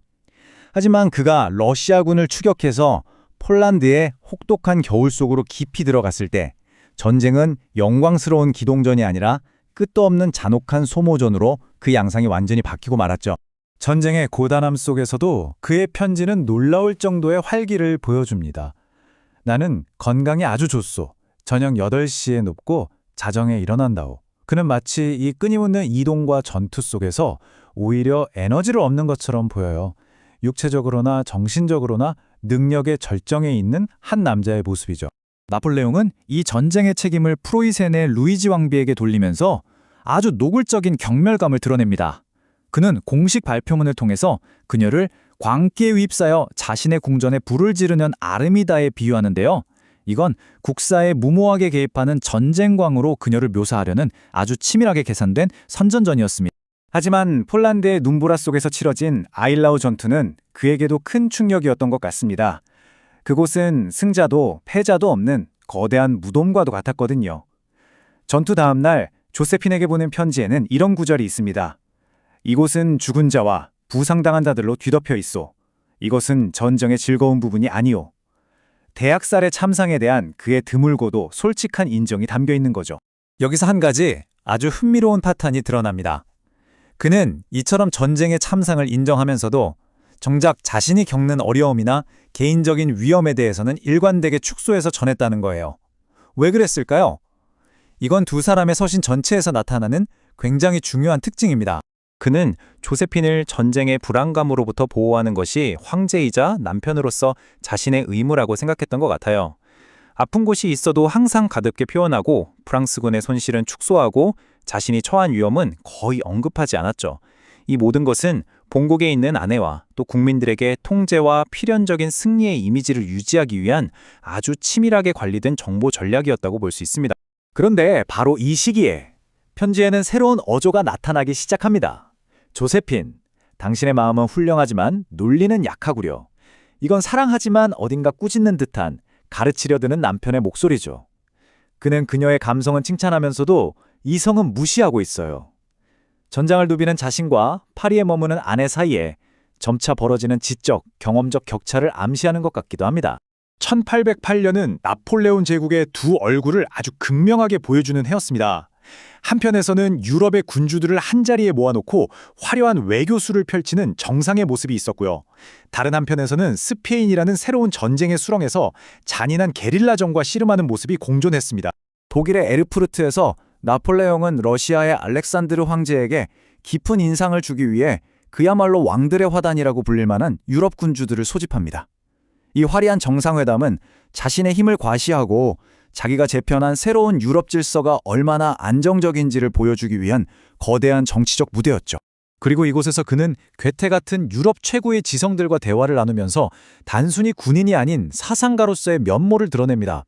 하지만 그가 러시아군을 추격해서 폴란드의 혹독한 겨울 속으로 깊이 들어갔을 때 전쟁은 영광스러운 기동전이 아니라 끝도 없는 잔혹한 소모전으로 그 양상이 완전히 바뀌고 말았죠. 전쟁의 고단함 속에서도 그의 편지는 놀라울 정도의 활기를 보여줍니다. 나는 건강이 아주 좋소. 저녁 8시에 눕고 자정에 일어난다오. 그는 마치 이 끊임없는 이동과 전투 속에서 오히려 에너지를 얻는 것처럼 보여요. 육체적으로나 정신적으로나 능력의 절정에 있는 한 남자의 모습이죠. 나폴레옹은 이 전쟁의 책임을 프로이센의 루이지 왕비에게 돌리면서 아주 노골적인 경멸감을 드러냅니다. 그는 공식 발표문을 통해서 그녀를 광기에 휩싸여 자신의 궁전에 불을 지르는 아르미다에 비유하는데요. 이건 국사에 무모하게 개입하는 전쟁광으로 그녀를 묘사하려는 아주 치밀하게 계산된 선전전이었습니다. 하지만 폴란드의 눈보라 속에서 치러진 아일라우 전투는 그에게도 큰 충격이었던 것 같습니다. 그곳은 승자도 패자도 없는 거대한 무덤과도 같았거든요. 전투 다음 날 조세핀에게 보낸 편지에는 이런 구절이 있습니다. 이곳은 죽은 자와 부상당한 자들로 뒤덮여 있소. 이것은 전쟁의 즐거운 부분이 아니오. 대학살의 참상에 대한 그의 드물고도 솔직한 인정이 담겨 있는 거죠. 여기서 한 가지 아주 흥미로운 파탄이 드러납니다. 그는 이처럼 전쟁의 참상을 인정하면서도 정작 자신이 겪는 어려움이나 개인적인 위험에 대해서는 일관되게 축소해서 전했다는 거예요. 왜 그랬을까요? 이건 두 사람의 서신 전체에서 나타나는 굉장히 중요한 특징입니다.
그는 조세핀을 전쟁의 불안감으로부터 보호하는 것이 황제이자 남편으로서 자신의 의무라고 생각했던 것 같아요. 아픈 곳이 있어도 항상 가볍게 표현하고 프랑스군의 손실은 축소하고 자신이 처한 위험은 거의 언급하지 않았죠. 이 모든 것은 본국에 있는 아내와 또 국민들에게 통제와 필연적인 승리의 이미지를 유지하기 위한 아주 치밀하게 관리된 정보 전략이었다고 볼 수 있습니다.
그런데 바로 이 시기에 편지에는 새로운 어조가 나타나기 시작합니다. 조세핀, 당신의 마음은 훌륭하지만 논리는 약하구려. 이건 사랑하지만 어딘가 꾸짖는 듯한 가르치려 드는 남편의 목소리죠. 그는 그녀의 감성은 칭찬하면서도 이성은 무시하고 있어요. 전장을 누비는 자신과 파리에 머무는 아내 사이에 점차 벌어지는 지적, 경험적 격차를 암시하는 것 같기도 합니다. 1808년은 나폴레온 제국의 두 얼굴을 아주 극명하게 보여주는 해였습니다. 한편에서는 유럽의 군주들을 한자리에 모아놓고 화려한 외교수를 펼치는 정상의 모습이 있었고요. 다른 한편에서는 스페인이라는 새로운 전쟁의 수렁에서 잔인한 게릴라전과 씨름하는 모습이 공존했습니다. 독일의 에르푸르트에서 나폴레옹은 러시아의 알렉산드르 황제에게 깊은 인상을 주기 위해 그야말로 왕들의 화단이라고 불릴 만한 유럽 군주들을 소집합니다. 이 화려한 정상회담은 자신의 힘을 과시하고 자기가 재편한 새로운 유럽 질서가 얼마나 안정적인지를 보여주기 위한 거대한 정치적 무대였죠. 그리고 이곳에서 그는 괴테 같은 유럽 최고의 지성들과 대화를 나누면서 단순히 군인이 아닌 사상가로서의 면모를 드러냅니다.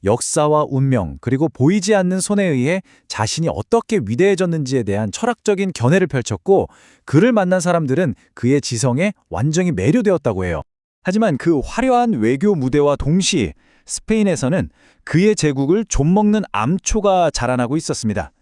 역사와 운명, 그리고 보이지 않는 손에 의해 자신이 어떻게 위대해졌는지에 대한 철학적인 견해를 펼쳤고, 그를 만난 사람들은 그의 지성에 완전히 매료되었다고 해요. 하지만 그 화려한 외교 무대와 동시에 스페인에서는 그의 제국을 좀먹는 암초가 자라나고 있었습니다.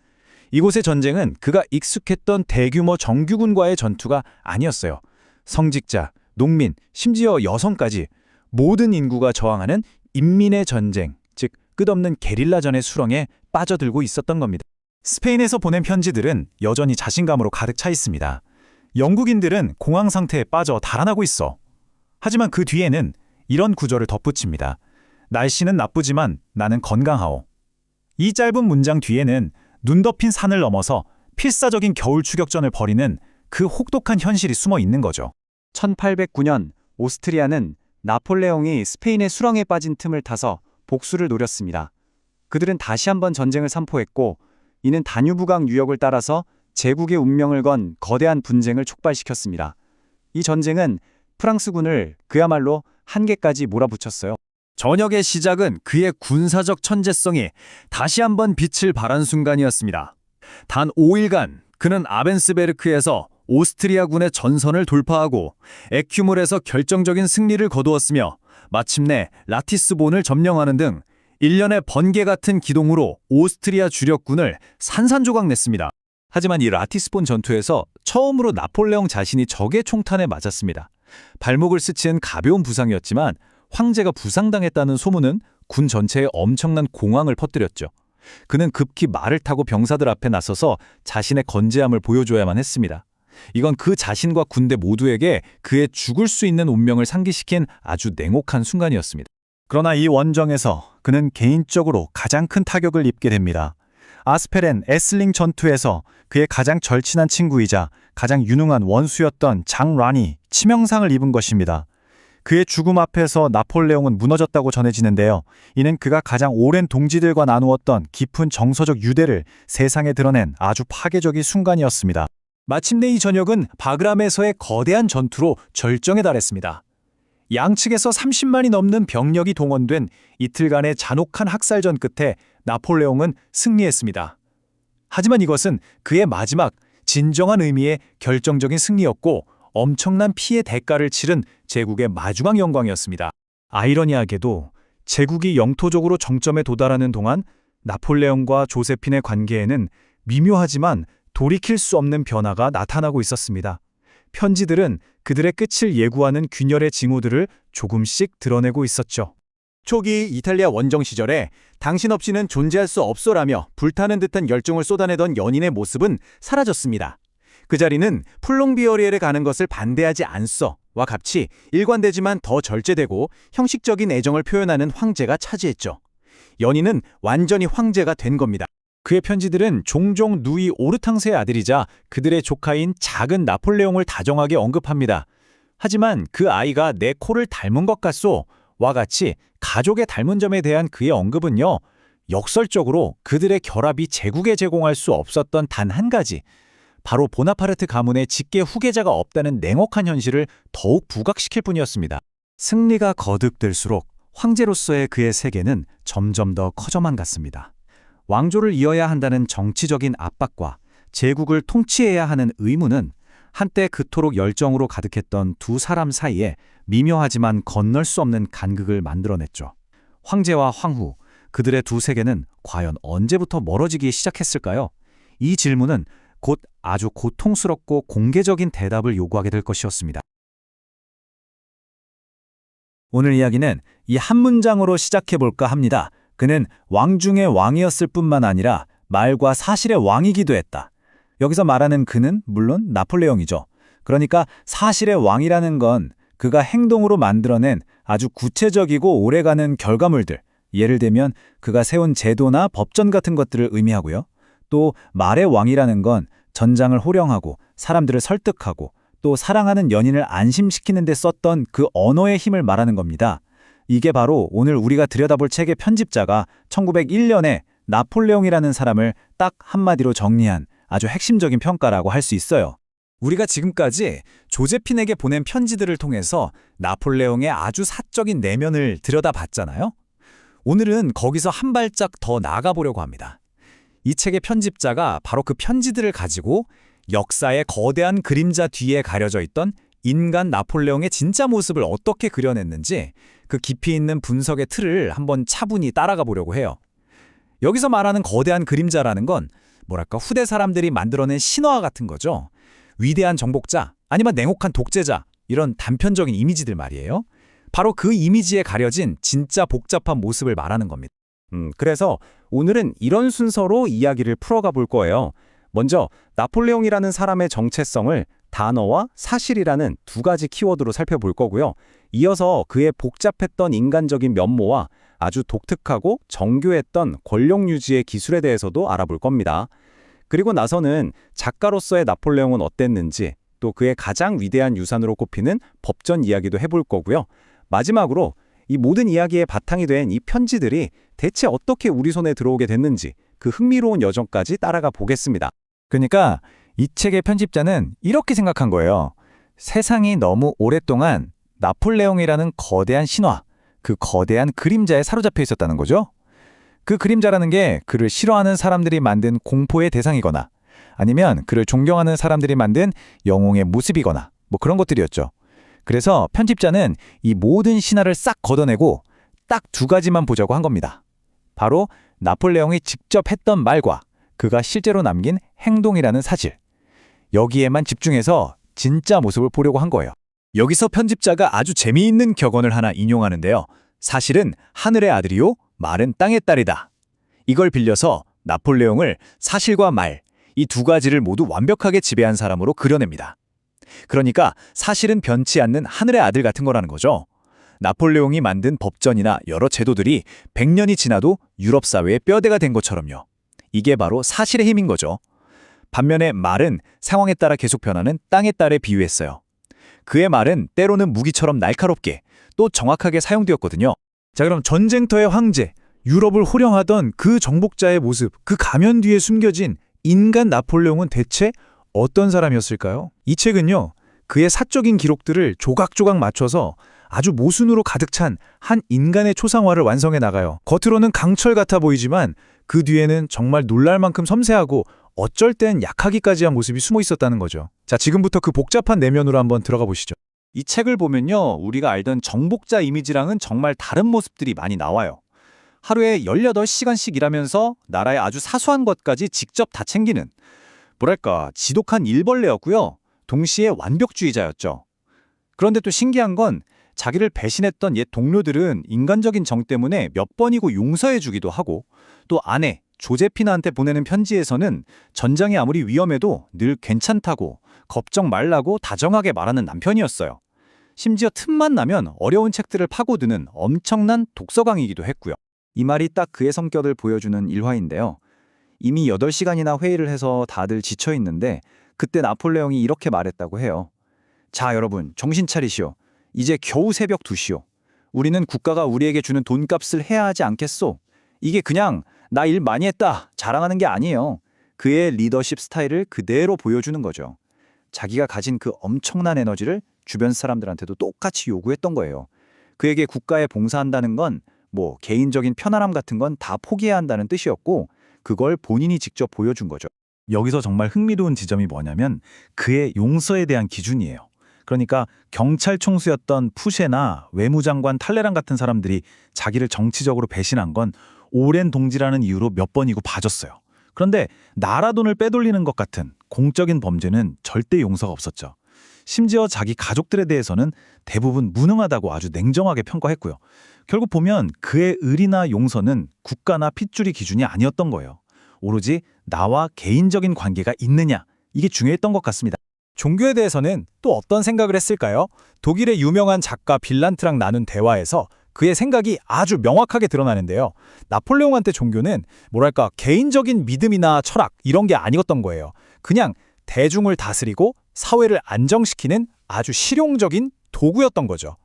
이곳의 전쟁은 그가 익숙했던 대규모 정규군과의 전투가 아니었어요. 성직자, 농민, 심지어 여성까지 모든 인구가 저항하는 인민의 전쟁, 즉 끝없는 게릴라전의 수렁에 빠져들고 있었던 겁니다. 스페인에서 보낸 편지들은 여전히 자신감으로 가득 차 있습니다. 영국인들은 공황 상태에 빠져 달아나고 있어. 하지만 그 뒤에는 이런 구절을 덧붙입니다. 날씨는 나쁘지만 나는 건강하오. 이 짧은 문장 뒤에는 눈 덮인 산을 넘어서 필사적인 겨울 추격전을 벌이는 그 혹독한 현실이 숨어 있는 거죠.
1809년 오스트리아는 나폴레옹이 스페인의 수렁에 빠진 틈을 타서 복수를 노렸습니다. 그들은 다시 한번 전쟁을 선포했고, 이는 다뉴브강 유역을 따라서 제국의 운명을 건 거대한 분쟁을 촉발시켰습니다. 이 전쟁은 프랑스군을 그야말로 한계까지 몰아붙였어요.
전역의 시작은 그의 군사적 천재성이 다시 한번 빛을 발한 순간이었습니다. 단 5일간 그는 아벤스베르크에서 오스트리아군의 전선을 돌파하고 에큐물에서 결정적인 승리를 거두었으며, 마침내 라티스본을 점령하는 등 일련의 번개 같은 기동으로 오스트리아 주력군을 산산조각냈습니다. 하지만 이 라티스본 전투에서 처음으로 나폴레옹 자신이 적의 총탄에 맞았습니다. 발목을 스친 가벼운 부상이었지만 황제가 부상당했다는 소문은 군 전체에 엄청난 공황을 퍼뜨렸죠. 그는 급히 말을 타고 병사들 앞에 나서서 자신의 건재함을 보여줘야만 했습니다. 이건 그 자신과 군대 모두에게 그의 죽을 수 있는 운명을 상기시킨 아주 냉혹한 순간이었습니다. 그러나 이 원정에서 그는 개인적으로 가장 큰 타격을 입게 됩니다. 아스페렌 에슬링 전투에서 그의 가장 절친한 친구이자 가장 유능한 원수였던 장 란이 치명상을 입은 것입니다. 그의 죽음 앞에서 나폴레옹은 무너졌다고 전해지는데요. 이는 그가 가장 오랜 동지들과 나누었던 깊은 정서적 유대를 세상에 드러낸 아주 파괴적인 순간이었습니다. 마침내 이 전역은 바그람에서의 거대한 전투로 절정에 달했습니다. 양측에서 30만이 넘는 병력이 동원된 이틀간의 잔혹한 학살전 끝에 나폴레옹은 승리했습니다. 하지만 이것은 그의 마지막 진정한 의미의 결정적인 승리였고, 엄청난 피해 대가를 치른 제국의 마지막 영광이었습니다. 아이러니하게도 제국이 영토적으로 정점에 도달하는 동안 나폴레옹과 조세핀의 관계에는 미묘하지만 돌이킬 수 없는 변화가 나타나고 있었습니다. 편지들은 그들의 끝을 예고하는 균열의 징후들을 조금씩 드러내고 있었죠. 초기 이탈리아 원정 시절에 당신 없이는 존재할 수 없소라며 불타는 듯한 열정을 쏟아내던 연인의 모습은 사라졌습니다. 그 자리는 플롱비어리에를 가는 것을 반대하지 않소
와 같이 일관되지만 더 절제되고 형식적인 애정을 표현하는 황제가 차지했죠. 연희는 완전히 황제가 된 겁니다.
그의 편지들은 종종 누이 오르탕스의 아들이자 그들의 조카인 작은 나폴레옹을 다정하게 언급합니다. 하지만 그 아이가 내 코를 닮은 것 같소 와 같이 가족의 닮은 점에 대한 그의 언급은요, 역설적으로 그들의 결합이 제국에 제공할 수 없었던 단 한 가지, 바로 보나파르트 가문의 직계 후계자가 없다는 냉혹한 현실을 더욱 부각시킬 뿐이었습니다.
승리가 거듭될수록 황제로서의 그의 세계는 점점 더 커져만 갔습니다. 왕조를 이어야 한다는 정치적인 압박과 제국을 통치해야 하는 의무는 한때 그토록 열정으로 가득했던 두 사람 사이에 미묘하지만 건널 수 없는 간극을 만들어냈죠. 황제와 황후, 그들의 두 세계는 과연 언제부터 멀어지기 시작했을까요? 이 질문은 곧 아주 고통스럽고 공개적인 대답을 요구하게 될 것이었습니다.
오늘 이야기는 이 한 문장으로 시작해볼까 합니다. 그는 왕 중의 왕이었을 뿐만 아니라 말과 사실의 왕이기도 했다. 여기서 말하는 그는 물론 나폴레옹이죠. 그러니까 사실의 왕이라는 건 그가 행동으로 만들어낸 아주 구체적이고 오래가는 결과물들, 예를 들면 그가 세운 제도나 법전 같은 것들을 의미하고요. 또 말의 왕이라는 건 전장을 호령하고 사람들을 설득하고 또 사랑하는 연인을 안심시키는 데 썼던 그 언어의 힘을 말하는 겁니다. 이게 바로 오늘 우리가 들여다볼 책의 편집자가 1901년에 나폴레옹이라는 사람을 딱 한마디로 정리한 아주 핵심적인 평가라고 할 수 있어요. 우리가 지금까지 조제핀에게 보낸 편지들을 통해서 나폴레옹의 아주 사적인 내면을 들여다봤잖아요. 오늘은 거기서 한 발짝 더 나가보려고 합니다. 이 책의 편집자가 바로 그 편지들을 가지고 역사의 거대한 그림자 뒤에 가려져 있던 인간 나폴레옹의 진짜 모습을 어떻게 그려냈는지 그 깊이 있는 분석의 틀을 한번 차분히 따라가 보려고 해요. 여기서 말하는 거대한 그림자라는 건 뭐랄까 후대 사람들이 만들어낸 신화 같은 거죠. 위대한 정복자, 아니면 냉혹한 독재자, 이런 단편적인 이미지들 말이에요. 바로 그 이미지에 가려진 진짜 복잡한 모습을 말하는 겁니다. 그래서 오늘은 이런 순서로 이야기를 풀어가 볼 거예요. 먼저 나폴레옹이라는 사람의 정체성을 단어와 사실이라는 두 가지 키워드로 살펴볼 거고요. 이어서 그의 복잡했던 인간적인 면모와 아주 독특하고 정교했던 권력 유지의 기술에 대해서도 알아볼 겁니다. 그리고 나서는 작가로서의 나폴레옹은 어땠는지, 또 그의 가장 위대한 유산으로 꼽히는 법전 이야기도 해볼 거고요. 마지막으로 이 모든 이야기의 바탕이 된 이 편지들이 대체 어떻게 우리 손에 들어오게 됐는지 그 흥미로운 여정까지 따라가 보겠습니다. 그러니까 이 책의 편집자는 이렇게 생각한 거예요. 세상이 너무 오랫동안 나폴레옹이라는 거대한 신화, 그 거대한 그림자에 사로잡혀 있었다는 거죠. 그 그림자라는 게 그를 싫어하는 사람들이 만든 공포의 대상이거나 아니면 그를 존경하는 사람들이 만든 영웅의 모습이거나 뭐 그런 것들이었죠. 그래서 편집자는 이 모든 신화를 싹 걷어내고 딱 두 가지만 보자고 한 겁니다. 바로 나폴레옹이 직접 했던 말과 그가 실제로 남긴 행동이라는 사실. 여기에만 집중해서 진짜 모습을 보려고 한 거예요. 여기서 편집자가 아주 재미있는 격언을 하나 인용하는데요. 사실은 하늘의 아들이요, 말은 땅의 딸이다. 이걸 빌려서 나폴레옹을 사실과 말, 이 두 가지를 모두 완벽하게 지배한 사람으로 그려냅니다. 그러니까 사실은 변치 않는 하늘의 아들 같은 거라는 거죠. 나폴레옹이 만든 법전이나 여러 제도들이 100년이 지나도 유럽 사회의 뼈대가 된 것처럼요. 이게 바로 사실의 힘인 거죠. 반면에 말은 상황에 따라 계속 변하는 땅의 딸에 비유했어요. 그의 말은 때로는 무기처럼 날카롭게 또 정확하게 사용되었거든요. 자, 그럼 전쟁터의 황제, 유럽을 호령하던 그 정복자의 모습, 그 가면 뒤에 숨겨진 인간 나폴레옹은 대체 어떤 사람이었을까요? 이 책은요, 그의 사적인 기록들을 조각조각 맞춰서 아주 모순으로 가득 찬 한 인간의 초상화를 완성해 나가요. 겉으로는 강철 같아 보이지만 그 뒤에는 정말 놀랄 만큼 섬세하고 어쩔 땐 약하기까지 한 모습이 숨어 있었다는 거죠. 자, 지금부터 그 복잡한 내면으로 한번 들어가 보시죠. 이 책을 보면요, 우리가 알던 정복자 이미지랑은 정말 다른 모습들이 많이 나와요. 하루에 18시간씩 일하면서 나라의 아주 사소한 것까지 직접 다 챙기는, 뭐랄까, 지독한 일벌레였고요. 동시에 완벽주의자였죠. 그런데 또 신기한 건 자기를 배신했던 옛 동료들은 인간적인 정 때문에 몇 번이고 용서해주기도 하고, 또 아내 조제피나한테 보내는 편지에서는 전장이 아무리 위험해도 늘 괜찮다고, 걱정 말라고 다정하게 말하는 남편이었어요.
심지어 틈만 나면 어려운 책들을 파고드는 엄청난 독서광이기도 했고요. 이 말이 딱 그의 성격을 보여주는 일화인데요. 이미 8시간이나 회의를 해서 다들 지쳐 있는데 그때 나폴레옹이 이렇게 말했다고 해요. 자, 여러분, 정신 차리시오. 이제 겨우 새벽 2시오. 우리는 국가가 우리에게 주는 돈값을 해야 하지 않겠소? 이게 그냥 나 일 많이 했다 자랑하는 게 아니에요. 그의 리더십 스타일을 그대로 보여주는 거죠. 자기가 가진 그 엄청난 에너지를 주변 사람들한테도 똑같이 요구했던 거예요. 그에게 국가에 봉사한다는 건 뭐 개인적인 편안함 같은 건 다 포기해야 한다는 뜻이었고 그걸 본인이 직접 보여준 거죠.
여기서 정말 흥미로운 지점이 뭐냐면 그의 용서에 대한 기준이에요. 그러니까 경찰 총수였던 푸셰나 외무장관 탈레랑 같은 사람들이 자기를 정치적으로 배신한 건 오랜 동지라는 이유로 몇 번이고 봐줬어요. 그런데 나라 돈을 빼돌리는 것 같은 공적인 범죄는 절대 용서가 없었죠. 심지어 자기 가족들에 대해서는 대부분 무능하다고 아주 냉정하게 평가했고요. 결국 보면 그의 의리나 용서는 국가나 핏줄이 기준이 아니었던 거예요. 오로지 나와 개인적인 관계가 있느냐, 이게 중요했던 것 같습니다.
종교에 대해서는 또 어떤 생각을 했을까요? 독일의 유명한 작가 빌란트랑 나눈 대화에서 그의 생각이 아주 명확하게 드러나는데요. 나폴레옹한테 종교는 뭐랄까 개인적인 믿음이나 철학 이런 게 아니었던 거예요. 그냥 대중을 다스리고 사회를 안정시키는 아주 실용적인 도구였던 거죠.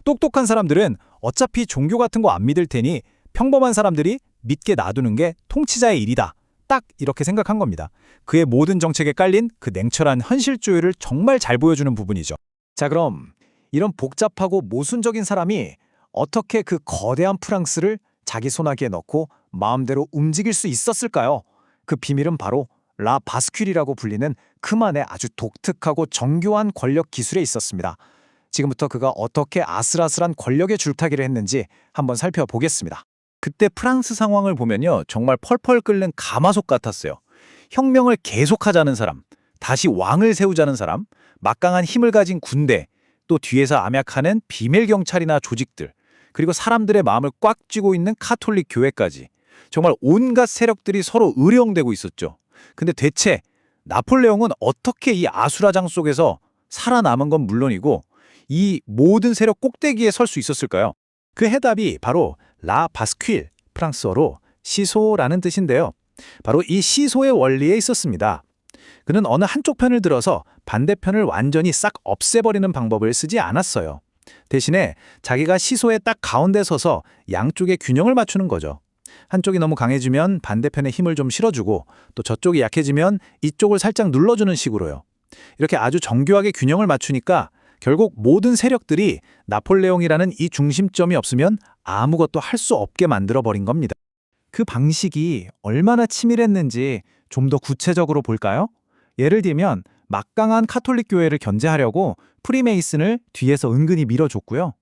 똑똑한 사람들은 어차피 종교 같은 거 안 믿을 테니 평범한 사람들이 믿게 놔두는 게 통치자의 일이다. 딱 이렇게 생각한 겁니다. 그의 모든 정책에 깔린 그 냉철한 현실주의를 정말 잘 보여주는 부분이죠.
자, 그럼 이런 복잡하고 모순적인 사람이 어떻게 그 거대한 프랑스를 자기 손아귀에 넣고 마음대로 움직일 수 있었을까요? 그 비밀은 바로 라 바스큘이라고 불리는 그만의 아주 독특하고 정교한 권력 기술에 있었습니다. 지금부터 그가 어떻게 아슬아슬한 권력의 줄타기를 했는지 한번 살펴보겠습니다.
그때 프랑스 상황을 보면요. 정말 펄펄 끓는 가마솥 같았어요. 혁명을 계속하자는 사람, 다시 왕을 세우자는 사람, 막강한 힘을 가진 군대, 또 뒤에서 암약하는 비밀 경찰이나 조직들, 그리고 사람들의 마음을 꽉 쥐고 있는 카톨릭 교회까지 정말 온갖 세력들이 서로 의령되고 있었죠. 근데 대체 나폴레옹은 어떻게 이 아수라장 속에서 살아남은 건 물론이고 이 모든 세력 꼭대기에 설 수 있었을까요? 그 해답이 바로 라 바스큘, 프랑스어로 시소라는 뜻인데요. 바로 이 시소의 원리에 있었습니다. 그는 어느 한쪽 편을 들어서 반대편을 완전히 싹 없애버리는 방법을 쓰지 않았어요. 대신에 자기가 시소의 딱 가운데 서서 양쪽의 균형을 맞추는 거죠. 한쪽이 너무 강해지면 반대편에 힘을 좀 실어주고 또 저쪽이 약해지면 이쪽을 살짝 눌러주는 식으로요. 이렇게 아주 정교하게 균형을 맞추니까 결국 모든 세력들이 나폴레옹이라는 이 중심점이 없으면 아무것도 할 수 없게 만들어버린 겁니다. 그 방식이 얼마나 치밀했는지 좀 더 구체적으로 볼까요? 예를 들면 막강한 카톨릭 교회를 견제하려고 프리메이슨을 뒤에서 은근히 밀어줬고요.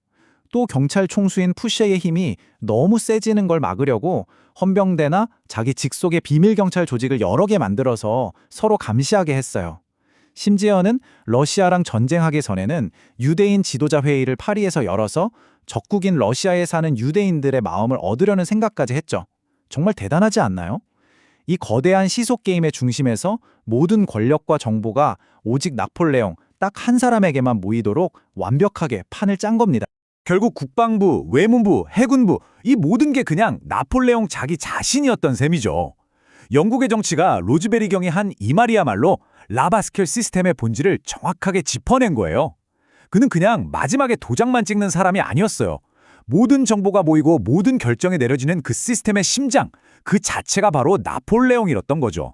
또 경찰 총수인 푸셰의 힘이 너무 세지는 걸 막으려고 헌병대나 자기 직속의 비밀 경찰 조직을 여러 개 만들어서 서로 감시하게 했어요. 심지어는 러시아랑 전쟁하기 전에는 유대인 지도자 회의를 파리에서 열어서 적국인 러시아에 사는 유대인들의 마음을 얻으려는 생각까지 했죠. 정말 대단하지 않나요? 이 거대한 시속 게임의 중심에서 모든 권력과 정보가 오직 나폴레옹 딱 한 사람에게만 모이도록 완벽하게 판을 짠 겁니다.
결국 국방부, 외무부, 해군부 이 모든 게 그냥 나폴레옹 자기 자신이었던 셈이죠. 영국의 정치가 로즈베리 경이 한 이 말이야말로 라바스킬 시스템의 본질을 정확하게 짚어낸 거예요. 그는 그냥 마지막에 도장만 찍는 사람이 아니었어요. 모든 정보가 모이고 모든 결정이 내려지는 그 시스템의 심장, 그 자체가 바로 나폴레옹이었던 거죠.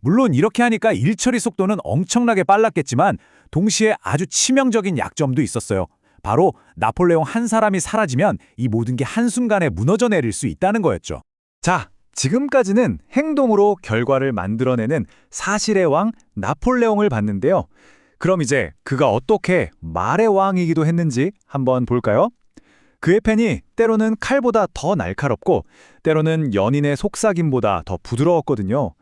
물론 이렇게 하니까 일처리 속도는 엄청나게 빨랐겠지만 동시에 아주 치명적인 약점도 있었어요. 바로 나폴레옹 한 사람이 사라지면 이 모든 게 한순간에 무너져 내릴 수 있다는 거였죠.
자, 지금까지는 행동으로 결과를 만들어내는 사실의 왕 나폴레옹을 봤는데요. 그럼 이제 그가 어떻게 말의 왕이기도 했는지 한번 볼까요? 그의 펜이 때로는 칼보다 더 날카롭고 때로는 연인의 속삭임보다 더 부드러웠거든요.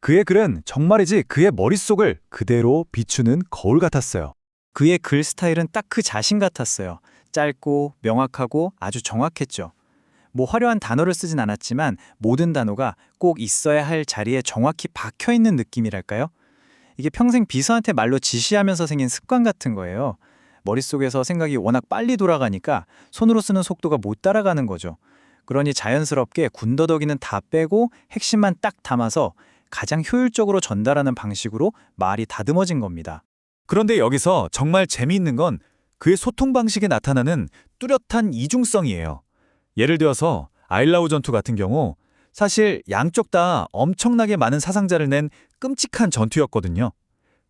그의 글은 정말이지 그의 머릿속을 그대로 비추는 거울 같았어요.
그의 글 스타일은 딱 그 자신 같았어요. 짧고 명확하고 아주 정확했죠. 뭐 화려한 단어를 쓰진 않았지만 모든 단어가 꼭 있어야 할 자리에 정확히 박혀있는 느낌이랄까요? 이게 평생 비서한테 말로 지시하면서 생긴 습관 같은 거예요.
머릿속에서 생각이 워낙 빨리 돌아가니까 손으로 쓰는 속도가 못 따라가는 거죠. 그러니 자연스럽게 군더더기는 다 빼고 핵심만 딱 담아서 가장 효율적으로 전달하는 방식으로 말이 다듬어진 겁니다.
그런데 여기서 정말 재미있는 건 그의 소통 방식에 나타나는 뚜렷한 이중성이에요. 예를 들어서 아일라우 전투 같은 경우 사실 양쪽 다 엄청나게 많은 사상자를 낸 끔찍한 전투였거든요.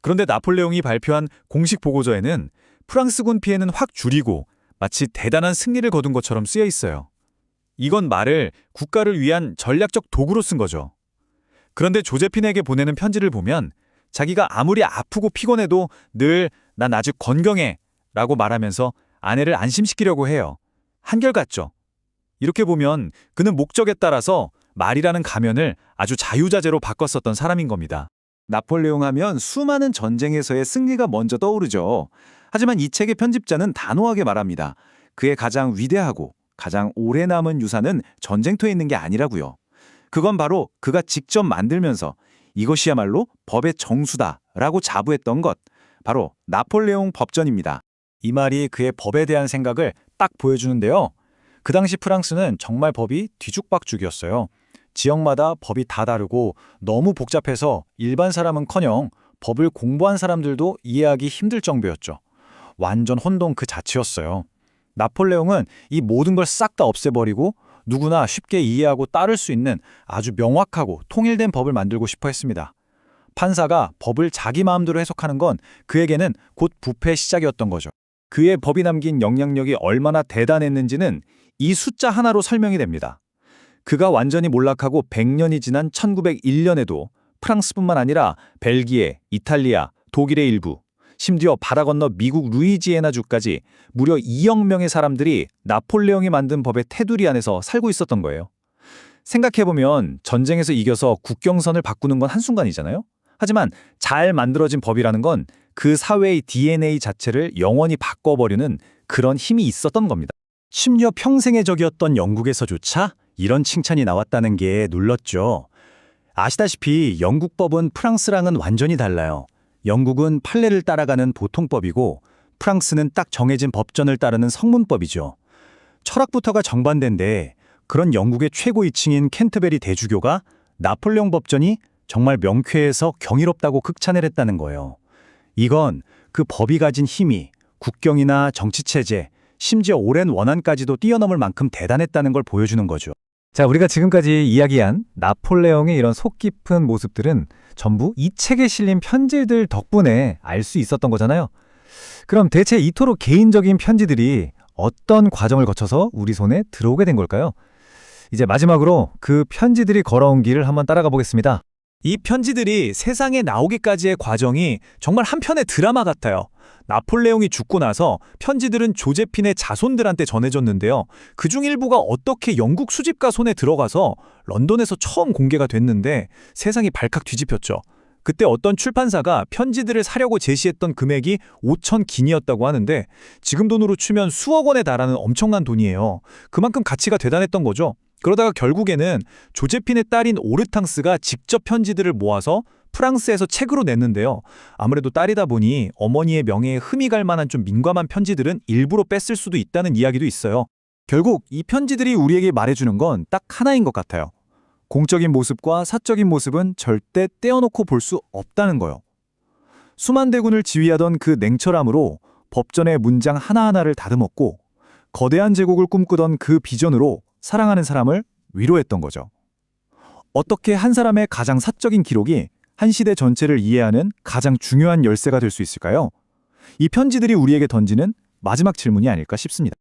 그런데 나폴레옹이 발표한 공식 보고서에는 프랑스군 피해는 확 줄이고 마치 대단한 승리를 거둔 것처럼 쓰여 있어요. 이건 말을 국가를 위한 전략적 도구로 쓴 거죠. 그런데 조제핀에게 보내는 편지를 보면 자기가 아무리 아프고 피곤해도 늘 난 아직 건강해 라고 말하면서 아내를 안심시키려고 해요. 한결같죠. 이렇게 보면 그는 목적에 따라서 말이라는 가면을 아주 자유자재로 바꿨었던 사람인 겁니다.
나폴레옹 하면 수많은 전쟁에서의 승리가 먼저 떠오르죠. 하지만 이 책의 편집자는 단호하게 말합니다. 그의 가장 위대하고 가장 오래 남은 유산은 전쟁터에 있는 게 아니라고요. 그건 바로 그가 직접 만들면서 이것이야말로 법의 정수다라고 자부했던 것, 바로 나폴레옹 법전입니다. 이 말이 그의 법에 대한 생각을 딱 보여주는데요. 그 당시 프랑스는 정말 법이 뒤죽박죽이었어요. 지역마다 법이 다 다르고 너무 복잡해서 일반 사람은커녕 법을 공부한 사람들도 이해하기 힘들 정도였죠. 완전 혼동 그 자체였어요. 나폴레옹은 이 모든 걸 싹 다 없애버리고 누구나 쉽게 이해하고 따를 수 있는 아주 명확하고 통일된 법을 만들고 싶어 했습니다. 판사가 법을 자기 마음대로 해석하는 건 그에게는 곧 부패의 시작이었던 거죠. 그의 법이 남긴 영향력이 얼마나 대단했는지는 이 숫자 하나로 설명이 됩니다. 그가 완전히 몰락하고 100년이 지난 1901년에도 프랑스뿐만 아니라 벨기에, 이탈리아, 독일의 일부, 심지어 바다 건너 미국 루이지애나주까지 무려 2억 명의 사람들이 나폴레옹이 만든 법의 테두리 안에서 살고 있었던 거예요. 생각해보면 전쟁에서 이겨서 국경선을 바꾸는 건 한순간이잖아요. 하지만 잘 만들어진 법이라는 건 그 사회의 DNA 자체를 영원히 바꿔버리는 그런 힘이 있었던 겁니다. 심지어 평생의 적이었던 영국에서조차 이런 칭찬이 나왔다는 게 놀랐죠. 아시다시피 영국법은 프랑스랑은 완전히 달라요. 영국은 판례를 따라가는 보통법이고 프랑스는 딱 정해진 법전을 따르는 성문법이죠. 철학부터가 정반대인데 그런 영국의 최고위층인 캔터베리 대주교가 나폴레옹 법전이 정말 명쾌해서 경이롭다고 극찬을 했다는 거예요. 이건 그 법이 가진 힘이 국경이나 정치체제, 심지어 오랜 원한까지도 뛰어넘을 만큼 대단했다는 걸 보여주는 거죠.
자, 우리가 지금까지 이야기한 나폴레옹의 이런 속 깊은 모습들은 전부 이 책에 실린 편지들 덕분에 알 수 있었던 거잖아요. 그럼 대체 이토록 개인적인 편지들이 어떤 과정을 거쳐서 우리 손에 들어오게 된 걸까요? 이제 마지막으로 그 편지들이 걸어온 길을 한번 따라가 보겠습니다. 이 편지들이 세상에 나오기까지의 과정이 정말 한편의 드라마 같아요. 나폴레옹이 죽고 나서 편지들은 조제핀의 자손들한테 전해졌는데요. 그중 일부가 어떻게 영국 수집가 손에 들어가서 런던에서 처음 공개가 됐는데 세상이 발칵 뒤집혔죠. 그때 어떤 출판사가 편지들을 사려고 제시했던 금액이 5천 기니였다고 하는데 지금 돈으로 치면 수억 원에 달하는 엄청난 돈이에요. 그만큼 가치가 대단했던 거죠. 그러다가 결국에는 조제핀의 딸인 오르탕스가 직접 편지들을 모아서 프랑스에서 책으로 냈는데요. 아무래도 딸이다 보니 어머니의 명예에 흠이 갈 만한 좀 민감한 편지들은 일부러 뺐을 수도 있다는 이야기도 있어요. 결국 이 편지들이 우리에게 말해주는 건 딱 하나인 것 같아요. 공적인 모습과 사적인 모습은 절대 떼어놓고 볼 수 없다는 거요. 수만 대군을 지휘하던 그 냉철함으로 법전의 문장 하나하나를 다듬었고 거대한 제국을 꿈꾸던 그 비전으로 사랑하는 사람을 위로했던 거죠. 어떻게 한 사람의 가장 사적인 기록이 한 시대 전체를 이해하는 가장 중요한 열쇠가 될 수 있을까요? 이 편지들이 우리에게 던지는 마지막 질문이 아닐까 싶습니다.